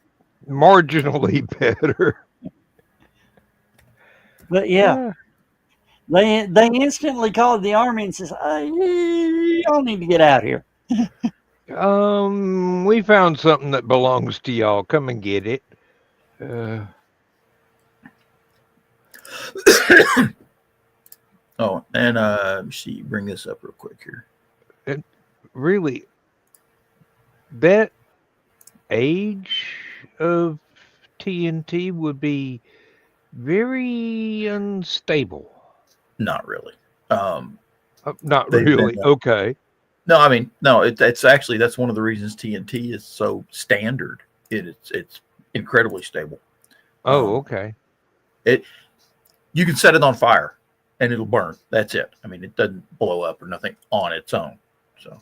marginally better. But yeah. They instantly called the army and says, "Hey, y'all need to get out here." We found something that belongs to y'all. Come and get it. Oh, and let me see, bring this up real quick here. And really, that age of TNT would be very unstable. Not really. Not really. Okay. No, I mean, no. It's actually, that's one of the reasons TNT is so standard. It's incredibly stable. Oh, okay. You can set it on fire and it'll burn. That's it. I mean, it doesn't blow up or nothing on its own. So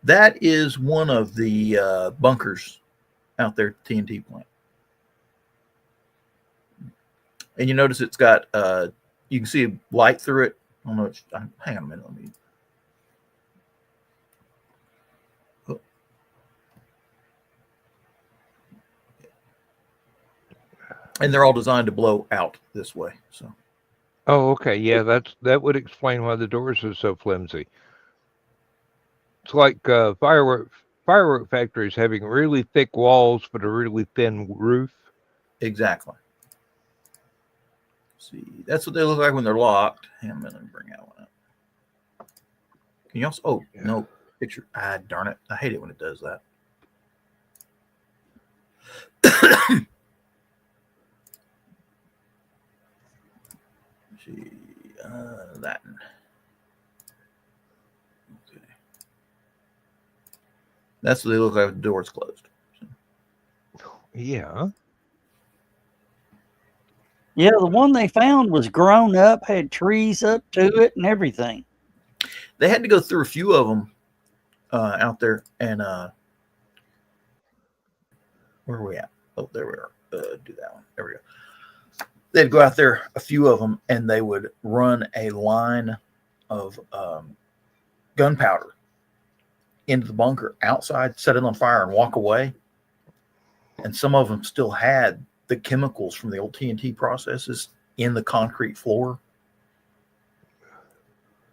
that is one of the bunkers out there at the TNT plant. And you notice it's got you can see a light through it. I don't know. Hang on a minute. Let me. Oh. And they're all designed to blow out this way. So. Oh, okay. Yeah, that would explain why the doors are so flimsy. It's like firework factories having really thick walls but a really thin roof. Exactly. See, that's what they look like when they're locked. Hang on a minute, let me bring that one up. Can you also? Oh, yeah. No picture. Darn it! I hate it when it does that. See, that. Okay. That's what they look like with the doors closed. Yeah. Yeah, the one they found was grown up, had trees up to it and everything. They had to go through a few of them out there, and where are we at? Oh, there we are. Do that one. There we go. They'd go out there, a few of them, and they would run a line of gunpowder into the bunker outside, set it on fire, and walk away. And some of them still had the chemicals from the old TNT processes in the concrete floor.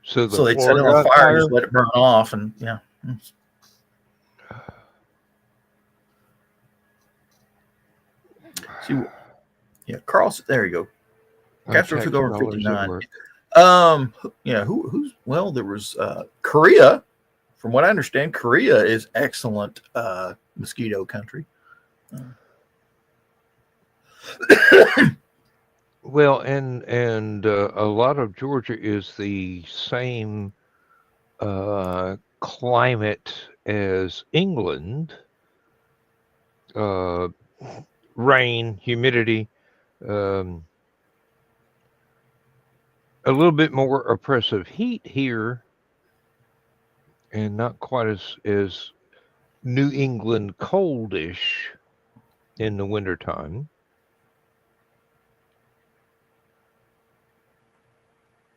So they'd set it on fire, just let it burn off, and yeah. See, yeah, Carlson. There you go. Castro took over in 59. Yeah, who's well? There was Korea. From what I understand, Korea is excellent mosquito country. Well, and a lot of Georgia is the same climate as England. Rain, humidity, A little bit more oppressive heat here, and not quite as New England coldish in the wintertime.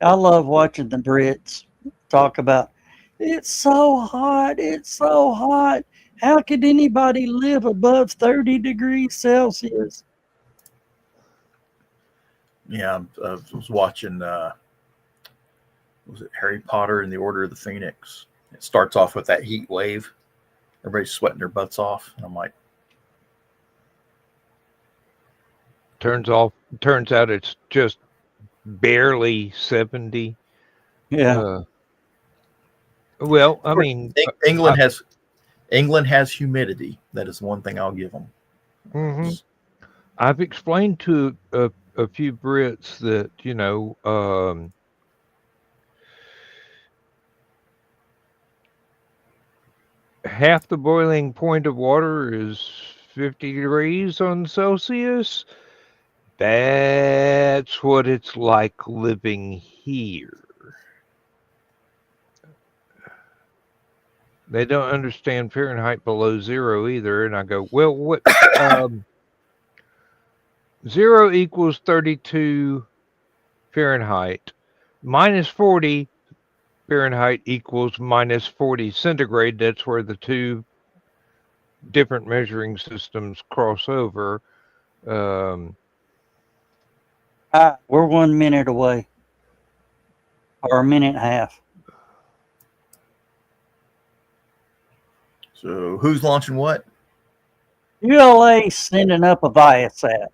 I love watching the Brits talk about it's so hot, it's so hot. How could anybody live above 30 degrees Celsius? Yeah, I was watching. Was it Harry Potter and the Order of the Phoenix? It starts off with that heat wave. Everybody's sweating their butts off, and I'm like, Turns out it's just barely 70. Yeah. Well, I mean, England has humidity. That is one thing I'll give them. mhm. I've explained to a few Brits that, half the boiling point of water is 50 degrees on Celsius. That's what it's like living here. They don't understand Fahrenheit below zero either. And I go, well, what? Zero equals 32 Fahrenheit. Minus 40 Fahrenheit equals minus 40 centigrade. That's where the two different measuring systems cross over. We're 1 minute away, or a minute and a half. So who's launching what? ULA sending up a Viasat.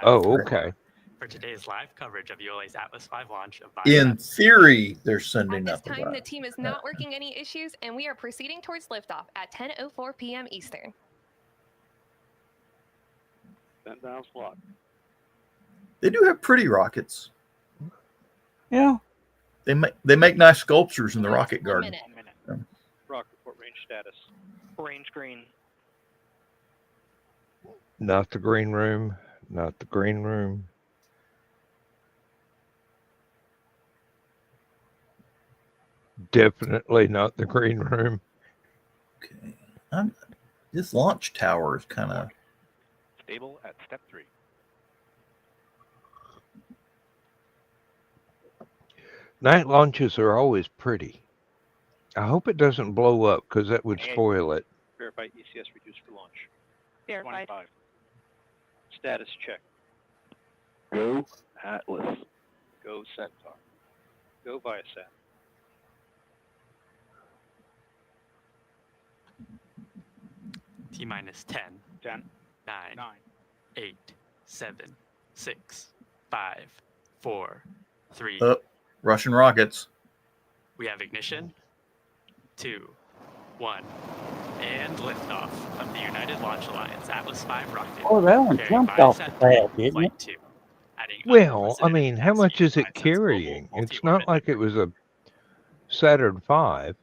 Oh, okay. For today's live coverage of ULA's Atlas V launch of In theory, they're sending At up. this time, the team is not working any issues, and we are proceeding towards liftoff at 10:04 p.m. Eastern. 10,000 slot. They do have pretty rockets. Yeah. They make nice sculptures in the rocket garden. 1 minute. Yeah. Rock report range status. Range green. Not the green room. Not the green room. Definitely not the green room. Okay. This launch tower is kind of Stable at step 3. Night launches are always pretty. I hope it doesn't blow up because that would spoil it. Verify ECS reduced for launch. Verified. 25. Status check. Go Atlas. Go Centaur. Go Viasat. T minus 10, 10, 9, 9, 8, 7, 6, 5, 4, 3. Russian rockets. We have ignition. 2, 1, and liftoff of the United Launch Alliance Atlas V rocket. Oh, that one carrying jumped off the Viasat pad, 3 didn't it? Flight 2, adding Well, I unprecedented mean, how much capacity is to it Viasat's global carrying? It's multi-orbit not like it was a Saturn V.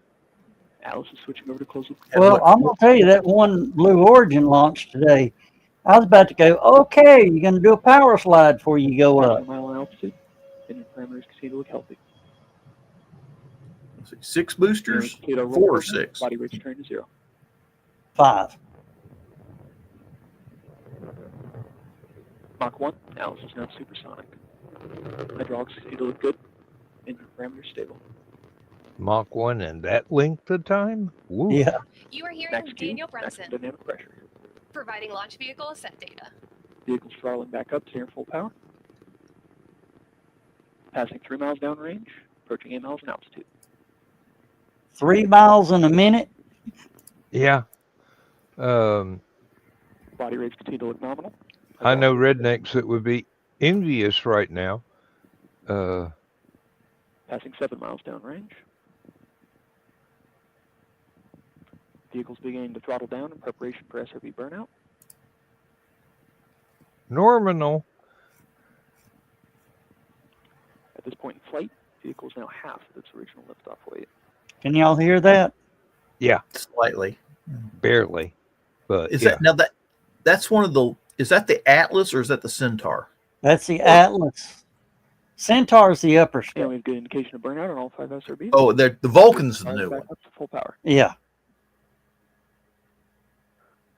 Atlas is switching over to close loop. Well, I'm going to tell you that one Blue Origin launched today. I was about to go, okay, you're going to do a power slide before you go up. Mile altitude. And your parameters continue to look healthy. Let's see, 6 boosters, Potato roll 4 or program, 6. Body weight return to 0. 5. Mach 1. Atlas is now supersonic. Hydraulics continue to look good. And your parameters stable. Mach 1 and that length of time? Woo. Yeah. You are hearing Max Q. Daniel Maximum Brunson, dynamic pressure. providing launch vehicle ascent data. Vehicle's throttling back up to near full power. Passing 3 miles downrange. Approaching 8 miles in altitude. 3 miles in a minute. Yeah. Body rates continue to look nominal. I know rednecks that would be envious right now. Passing 7 miles downrange. Vehicle's beginning to throttle down in preparation for SOB burnout. Nominal. At this point in flight, vehicle is now half of its original liftoff weight. Can y'all hear that? Yeah, Slightly. barely. But Is yeah. that now that's one of the Is that the Atlas or is that the Centaur? That's the Atlas. Centaur's the upper And stage. we have good indication of burnout on all 5 SRBs. Oh, the Vulcan's the Fire new back one. up to full power. Yeah.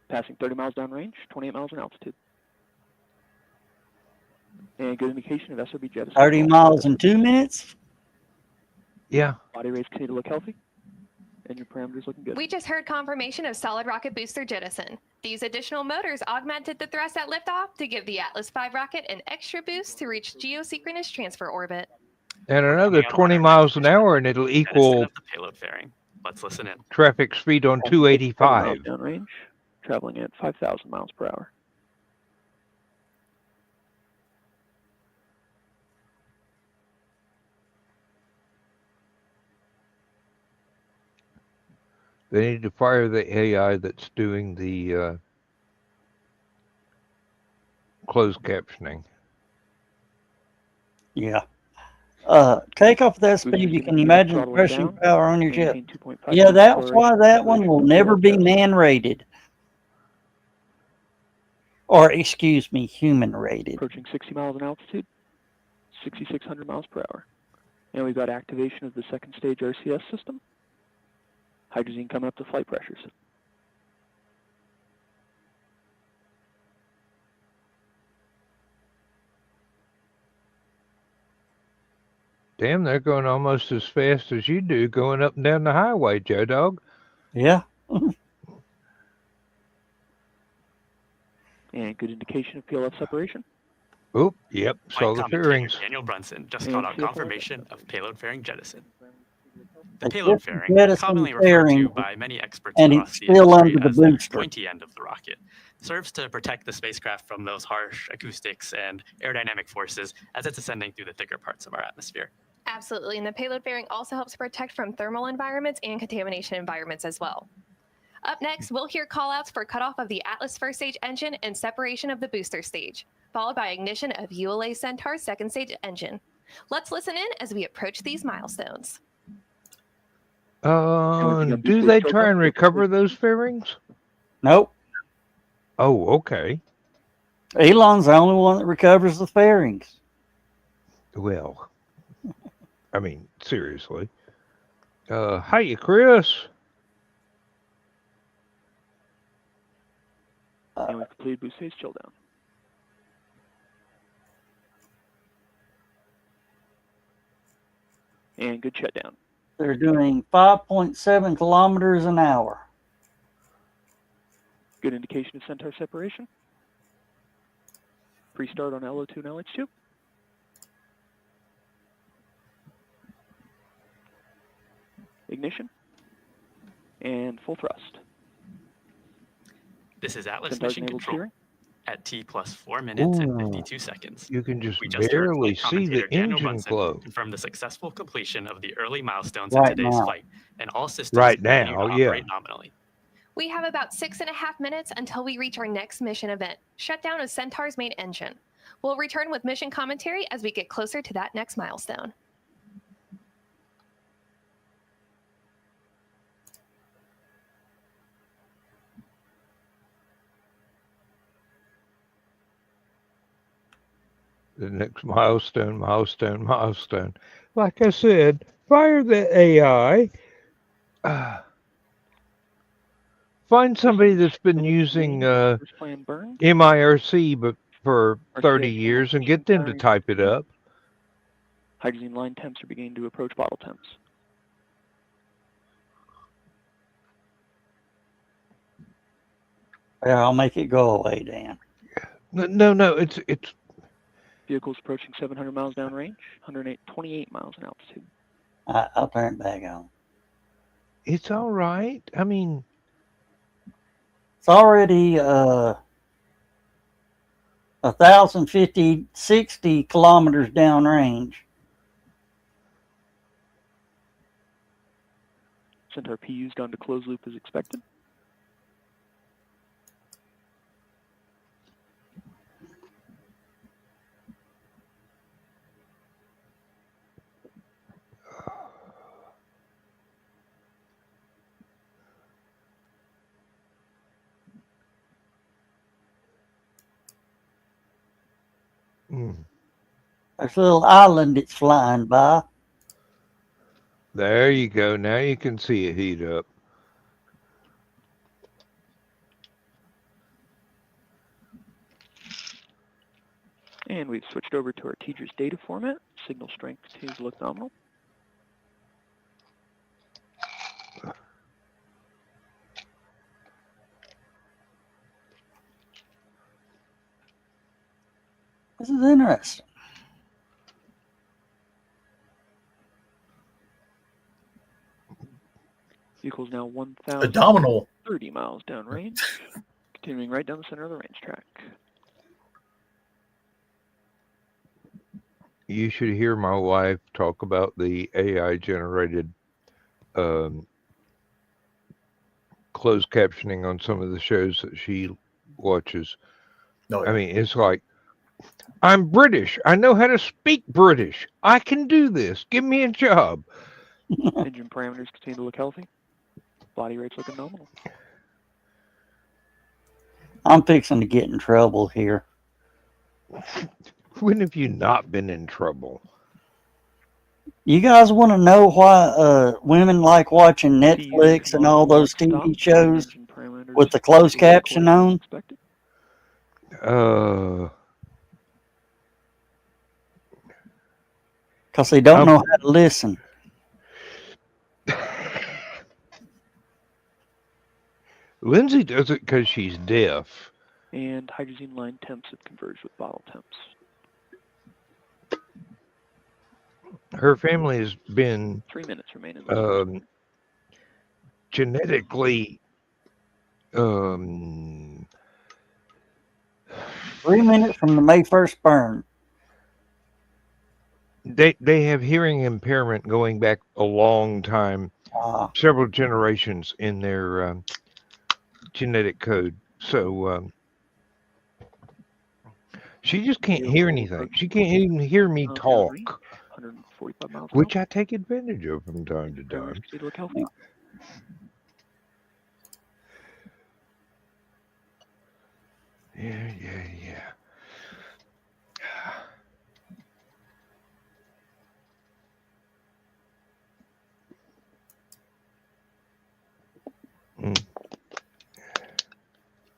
Passing 30 miles downrange, 28 miles in altitude. And good indication of SRB jettison. 30 miles in 2 minutes. Yeah. Body rates continue to look healthy. And your parameters looking good. We just heard confirmation of solid rocket booster jettison. These additional motors augmented the thrust at liftoff to give the Atlas V rocket an extra boost to reach geosynchronous transfer orbit. And another 20 miles an hour, and it'll Jettison equal of the payload fairing. Let's listen in. traffic speed on 30 miles 285. downrange, traveling at 5,000 miles per hour. They need to fire the AI that's doing the closed captioning. Yeah. Takeoff with that speed, you can imagine the pressure power on your jet. Yeah, that's why that one will never be man-rated. Or, excuse me, human-rated. Approaching 60 miles in altitude, 6,600 miles per hour. And we've got activation of the second stage RCS system. Hydrazine coming up to flight pressures. Damn, they're going almost as fast as you do going up and down the highway, Joe Dog. Yeah. And good indication of PLF separation. Oop, yep, saw Flight the commentator fairings. Daniel Brunson just And caught out CFO. confirmation of payload fairing jettison. The It's payload just fairing, jettison commonly referred fairing, to by many experts and across it's the still industry under the as the booster. pointy end of the rocket, serves to protect the spacecraft from those harsh acoustics and aerodynamic forces as it's ascending through the thicker parts of our atmosphere. Absolutely, and the payload fairing also helps protect from thermal environments and contamination environments as well. Up next, we'll hear callouts for cutoff of the Atlas first stage engine and separation of the booster stage, followed by ignition of ULA Centaur's second stage engine. Let's listen in as we approach these milestones. Do they try and recover those fairings? Nope. Oh, okay. Elon's the only one that recovers the fairings. Well, I mean, seriously. Hiya, Chris. And we've completed boost stage chill down. And good shutdown. They're doing 5.7 kilometers an hour. Good indication of Centaur separation. Pre-start on LO2 and LH2. Ignition. And full thrust. This is Atlas Centaur's Mission enabled Control steering. at T plus 4 minutes and Ooh. 52 seconds. You can just We just heard barely flight see the commentator Daniel engine Brunson glow. confirm the successful completion of the early milestones Right in today's now. flight, and all systems Right continue now, to yeah. operate nominally. We have about 6.5 minutes until we reach our next mission event, shutdown of Centaur's main engine. We'll return with mission commentary as we get closer to that next milestone. The next milestone. Like I said, fire the AI. Find somebody that's been using First plan burned. MIRC but for 30 years and get them to type it up. Hydrazine line temps are beginning to approach bottle temps. Yeah, I'll make it go away, Dan. No, it's Vehicles approaching 700 miles downrange, 28 miles in altitude. I'll turn it back on. it's all right. I mean, It's already 1,060 kilometers downrange. Centaur PU's gone to closed loop as expected. Mm. There's a little island it's flying by. There you go. Now you can see it heat up. And we've switched over to our teacher's data format. Signal strength continues to look nominal. This is interesting. Vehicle's now A 1,030 domino. miles downrange, continuing right down the center of the range track. You should hear my wife talk about the AI generated closed captioning on some of the shows that she watches. No, I mean, it's like, I'm British. I know how to speak British. I can do this. Give me a job. Engine parameters continue to look healthy. Body rate's looking nominal. I'm fixing to get in trouble here. When have you not been in trouble? You guys want to know why women like watching Netflix and all those TV shows with the closed caption on? Because they don't know how to listen. Lindsay does it because she's deaf. And hydrazine line temps have converged with bottle temps. Her family has been 3 minutes remain in the genetically 3 minutes from the May 1st burn. they have hearing impairment going back a long time, several generations in their genetic code. So she just can't hear anything. She can't even hear me talk, 145 miles which I take advantage of from time to time. Look healthy. Yeah.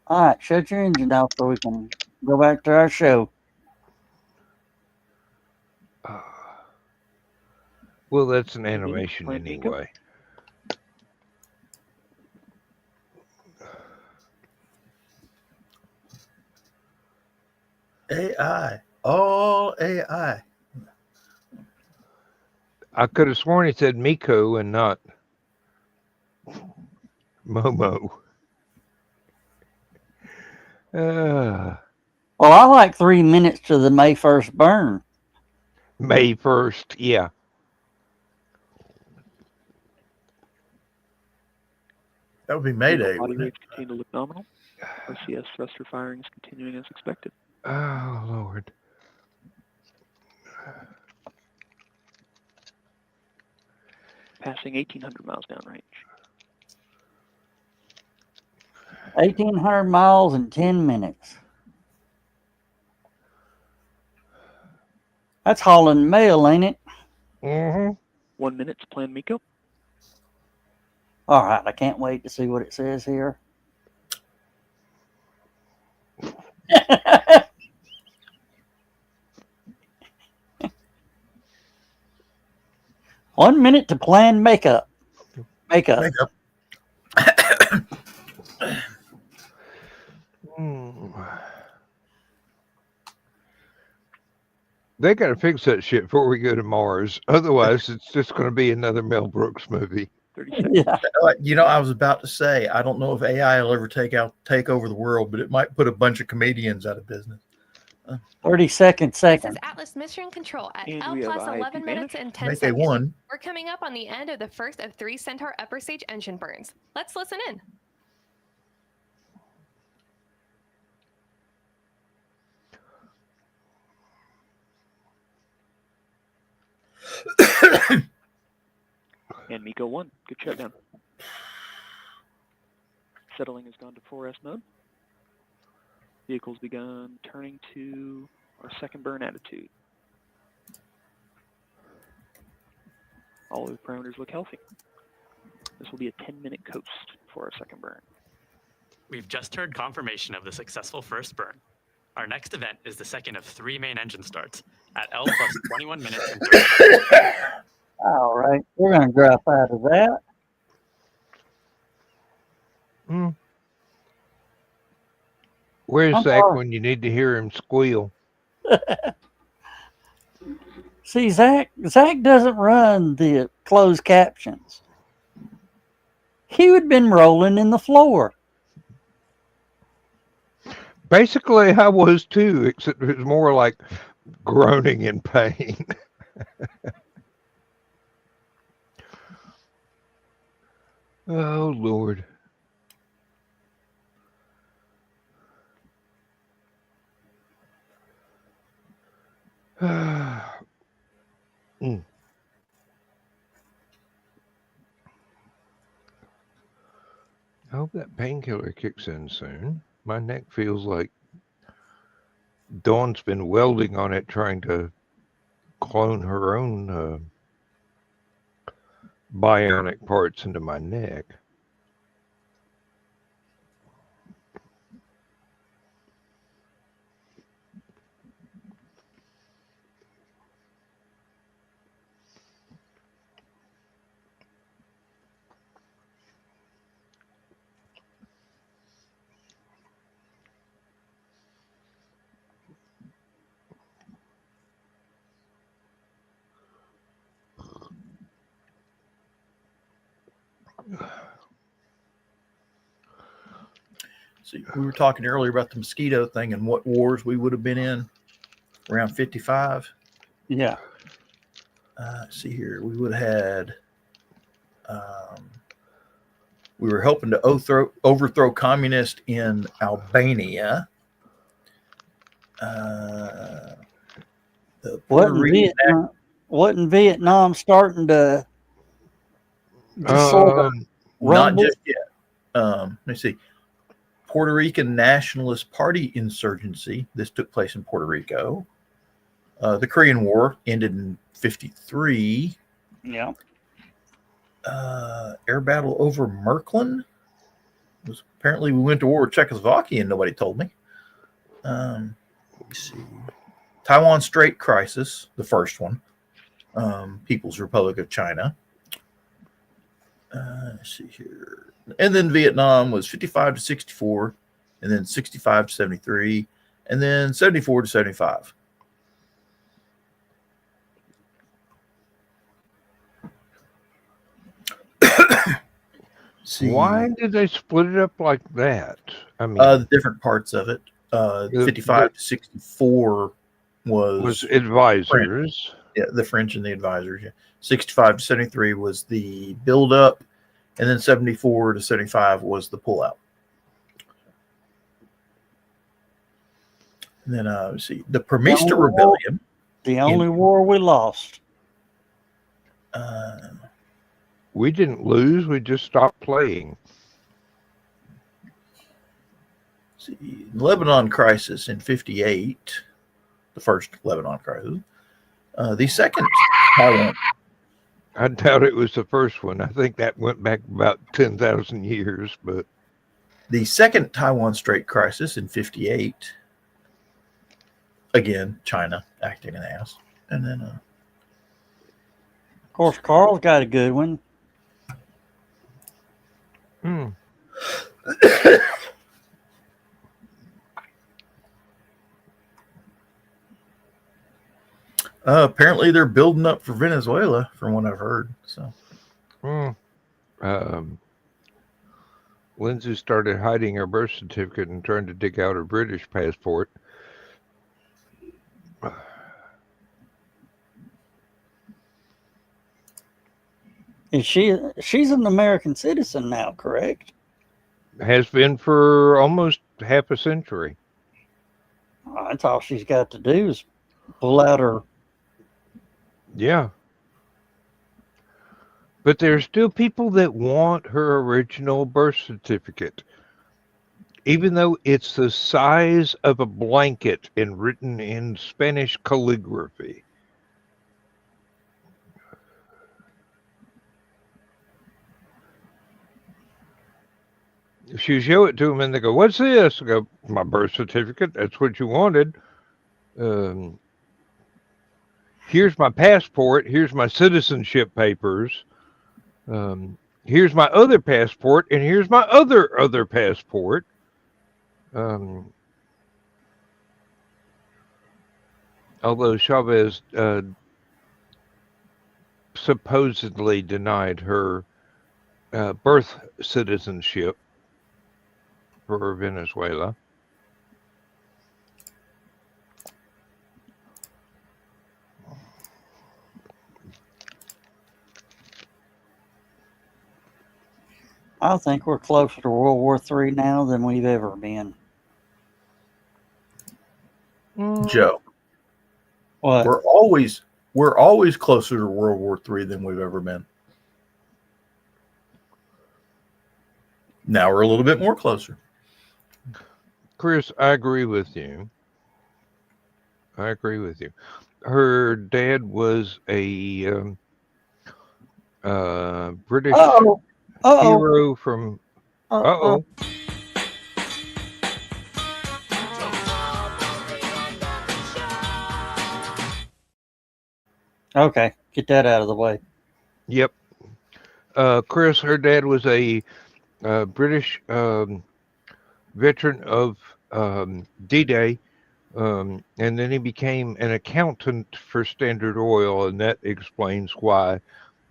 All right, shut your engine off so we can go back to our show. Well, that's an animation anyway. AI. All AI. I could have sworn it said Miko and not Momo. Well, I like 3 minutes to the May 1st burn. May 1st, yeah. That would be Mayday. Body rates continue to look nominal. RCS thruster firing is continuing as expected. Oh, Lord. Passing 1,800 miles downrange. 1,800 miles in 10 minutes. That's hauling mail, ain't it? Mm-hmm. 1 minute to plan Miko. All right, I can't wait to see what it says here. 1 minute to plan makeup. Makeup. They got to fix that shit before we go to Mars. Otherwise, it's just going to be another Mel Brooks movie. 30 seconds. Yeah. You know, I was about to say, I don't know if AI will ever take over the world, but it might put a bunch of comedians out of business. 30-second. This is Atlas Mission Control at And L we have plus a 11 IP minutes and 10 Mayday seconds. 1. We're coming up on the end of the first of 3 Centaur upper stage engine burns. Let's listen in. And Miko 1. Good shutdown. Settling has gone to 4S mode. Vehicle's begun turning to our second burn attitude. All of the parameters look healthy. This will be a 10-minute coast for our second burn. We've just heard confirmation of the successful first burn. Our next event is the second of 3 main engine starts at L plus 21 minutes and 30 seconds. All right, we're going to drop out of that. Where's I'm Zach sorry. when you need to hear him squeal? See, Zach doesn't run the closed captions. He would have been rolling in the floor. Basically, I was too, except it was more like groaning in pain. Oh, Lord. I hope that painkiller kicks in soon. My neck feels like Dawn's been welding on it, trying to clone her own bionic parts into my neck. See, we were talking earlier about the mosquito thing and what wars we would have been in around 55. Yeah. See here, we would have had. We were helping to overthrow communists in Albania. The Puerto Rican Wasn't Vietnam starting to sort of not rumble? just yet. Let's see. Puerto Rican Nationalist Party insurgency. This took place in Puerto Rico. The Korean War ended in 53. Yeah. Air battle over Märklin. Was apparently we went to war with Czechoslovakia and nobody told me. Let me see. Taiwan Strait crisis, the first one. People's Republic of China. Let's see here. And then Vietnam was 55 to 64, and then 65 to 73, and then 74 to 75. See, why did they split it up like that? I mean, the different parts of it. 55 to 64 was advisors. French. Yeah, the French and the advisors. Yeah. 65 to 73 was the build-up, and then 74 to 75 was the pullout. And then let's see, the Promista Rebellion. The only war we lost. We didn't lose. We just stopped playing. See, Lebanon crisis in 58, the first Lebanon crisis. The second Taiwan. I doubt it was the first one. I think that went back about 10,000 years. But the second Taiwan Strait crisis in 58. Again, China acting an ass. And then, of course, Carl's got a good one. Apparently, they're building up for Venezuela, from what I've heard. So, Lindsay started hiding her birth certificate and trying to dig out her British passport. Is she's an American citizen now, correct? Has been for almost half a century. That's all she's got to do is pull out her. Yeah. But there's still people that want her original birth certificate. even though it's the size of a blanket and written in Spanish calligraphy. If you show it to them and they go, "What's this?" I go, "My birth certificate. That's what you wanted. Here's my passport. Here's my citizenship papers. Here's my other passport, and here's my other passport." Although Chavez supposedly denied her birth citizenship for Venezuela. I think we're closer to World War III now than we've ever been. Joe, What? we're always closer to World War III than we've ever been. Now we're a little bit more closer. Chris, I agree with you. Her dad was a British hero from. Uh-oh. Okay, get that out of the way. Yep. Chris, her dad was a British veteran of D-Day, and then he became an accountant for Standard Oil, and that explains why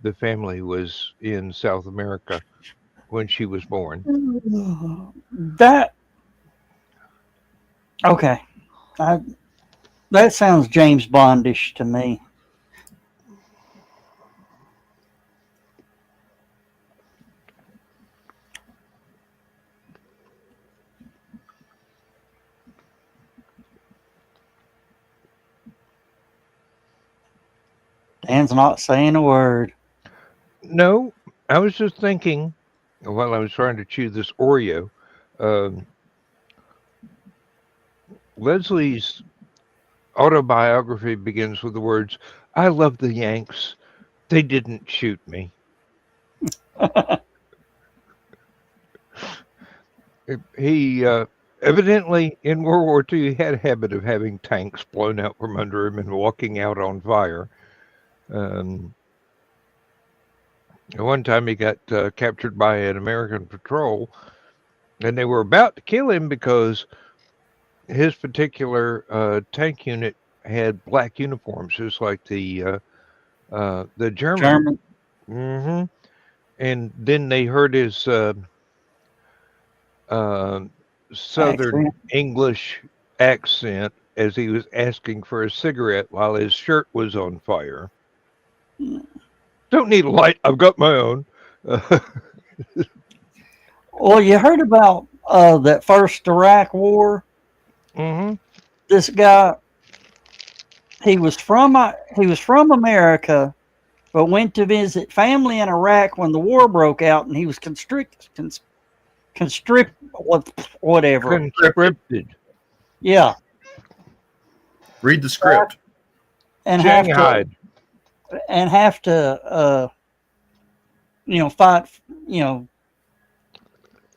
the family was in South America when she was born. Okay. That sounds James Bondish to me. Dan's not saying a word. No, I was just thinking while I was trying to chew this Oreo. Leslie's autobiography begins with the words, "I love the Yanks. They didn't shoot me." He evidently in World War II he had a habit of having tanks blown out from under him and walking out on fire. One time he got captured by an American patrol, and they were about to kill him because his particular tank unit had black uniforms, just like the German. Mm-hmm. And then they heard his Southern English accent as he was asking for a cigarette while his shirt was on fire. Don't need a light. I've got my own. Well, you heard about that first Iraq war? Mm-hmm. This guy, he was from America, but went to visit family in Iraq when the war broke out, and he was conscripted. Yeah. Read the script. And Shanghai. have to fight,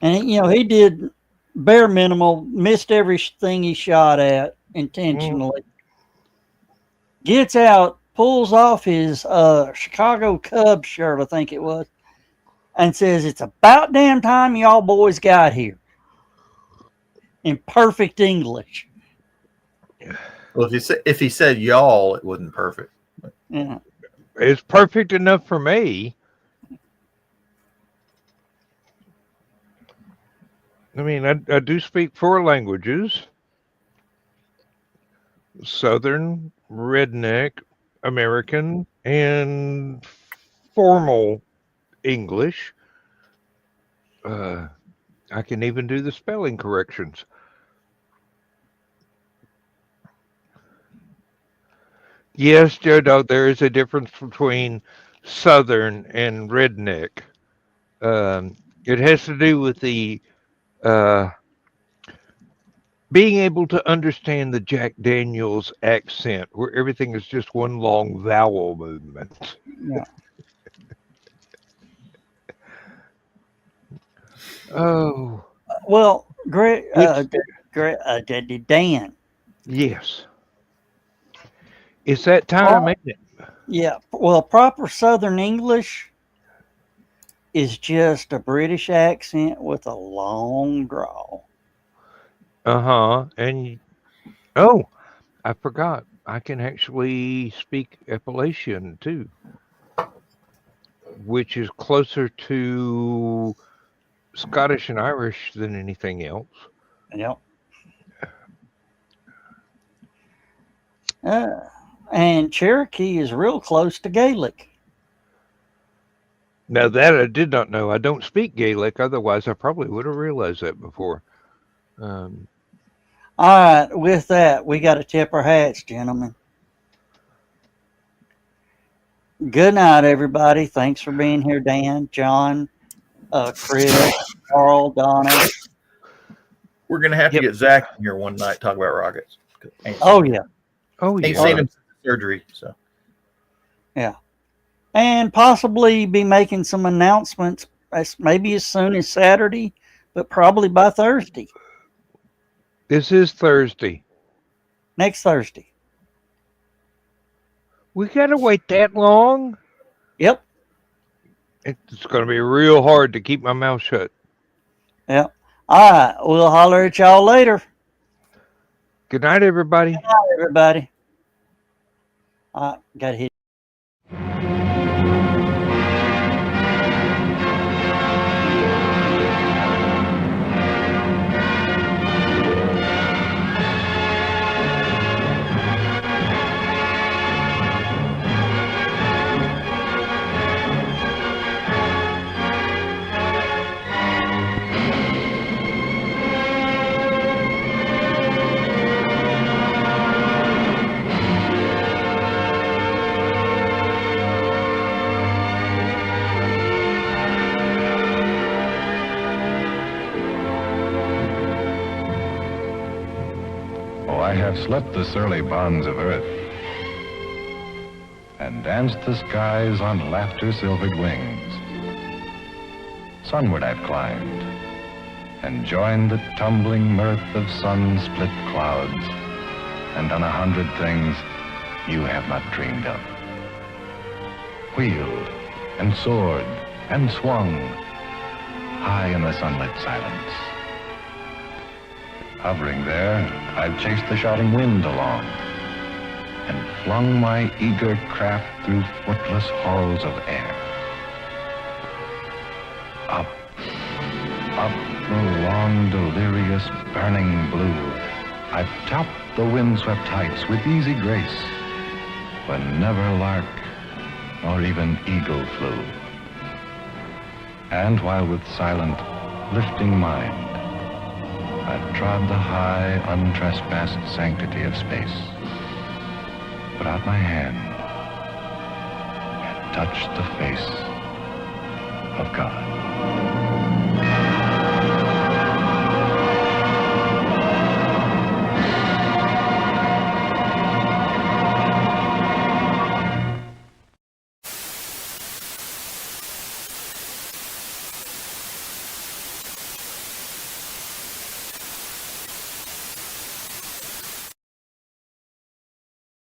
and he did bare minimal, missed everything he shot at intentionally. Gets out, pulls off his Chicago Cubs shirt, I think it was, and says, "It's about damn time y'all boys got here," in perfect English. Well, if he said y'all, it wasn't perfect. Yeah. It's perfect enough for me. I mean, I do speak 4 languages: Southern, Redneck, American, and formal English. I can even do the spelling corrections. Yes, Joe Dog, there is a difference between Southern and Redneck. It has to do with the being able to understand the Jack Daniels accent, where everything is just one long vowel movement. Yeah. Oh, Well, it's Dan. yes. It's that time, ain't it? Yeah. Well, proper Southern English is just a British accent with a long drawl. Uh-huh. And oh, I forgot. I can actually speak Appalachian too, which is closer to Scottish and Irish than anything else. Yep. And Cherokee is real close to Gaelic. Now that I did not know. I don't speak Gaelic, otherwise I probably would have realized that before. All right, with that, we got to tip our hats, gentlemen. Good night, everybody. Thanks for being here, Dan, John, Chris, Carl, Donna. We're gonna have Yep. to get Zach in here one night talk about rockets. Oh, yeah. Oh Ain't yeah. seen him since surgery, so And possibly be making some announcements maybe as soon as Saturday, but probably by Thursday, This is Thursday. next Thursday. We gotta wait that long? Yep. It's gonna be real hard to keep my mouth shut. Yep. All right. We'll holler at y'all later. Good night, everybody. Good night, everybody. All right. Got to hit. I have slept the surly bonds of earth and danced the skies on laughter-silvered wings. Sunward I've climbed and joined the tumbling mirth of sun-split clouds and done 100 things you have not dreamed of. Wheeled and soared and swung high in the sunlit silence. Hovering there, I've chased the shouting wind along and flung my eager craft through footless halls of air. Up, up the long, delirious, burning blue, I've topped the windswept heights with easy grace, when never lark nor even eagle flew. And while with silent, lifting mind, I've trod the high, untrespassed sanctity of space, put out my hand and touched the face of God.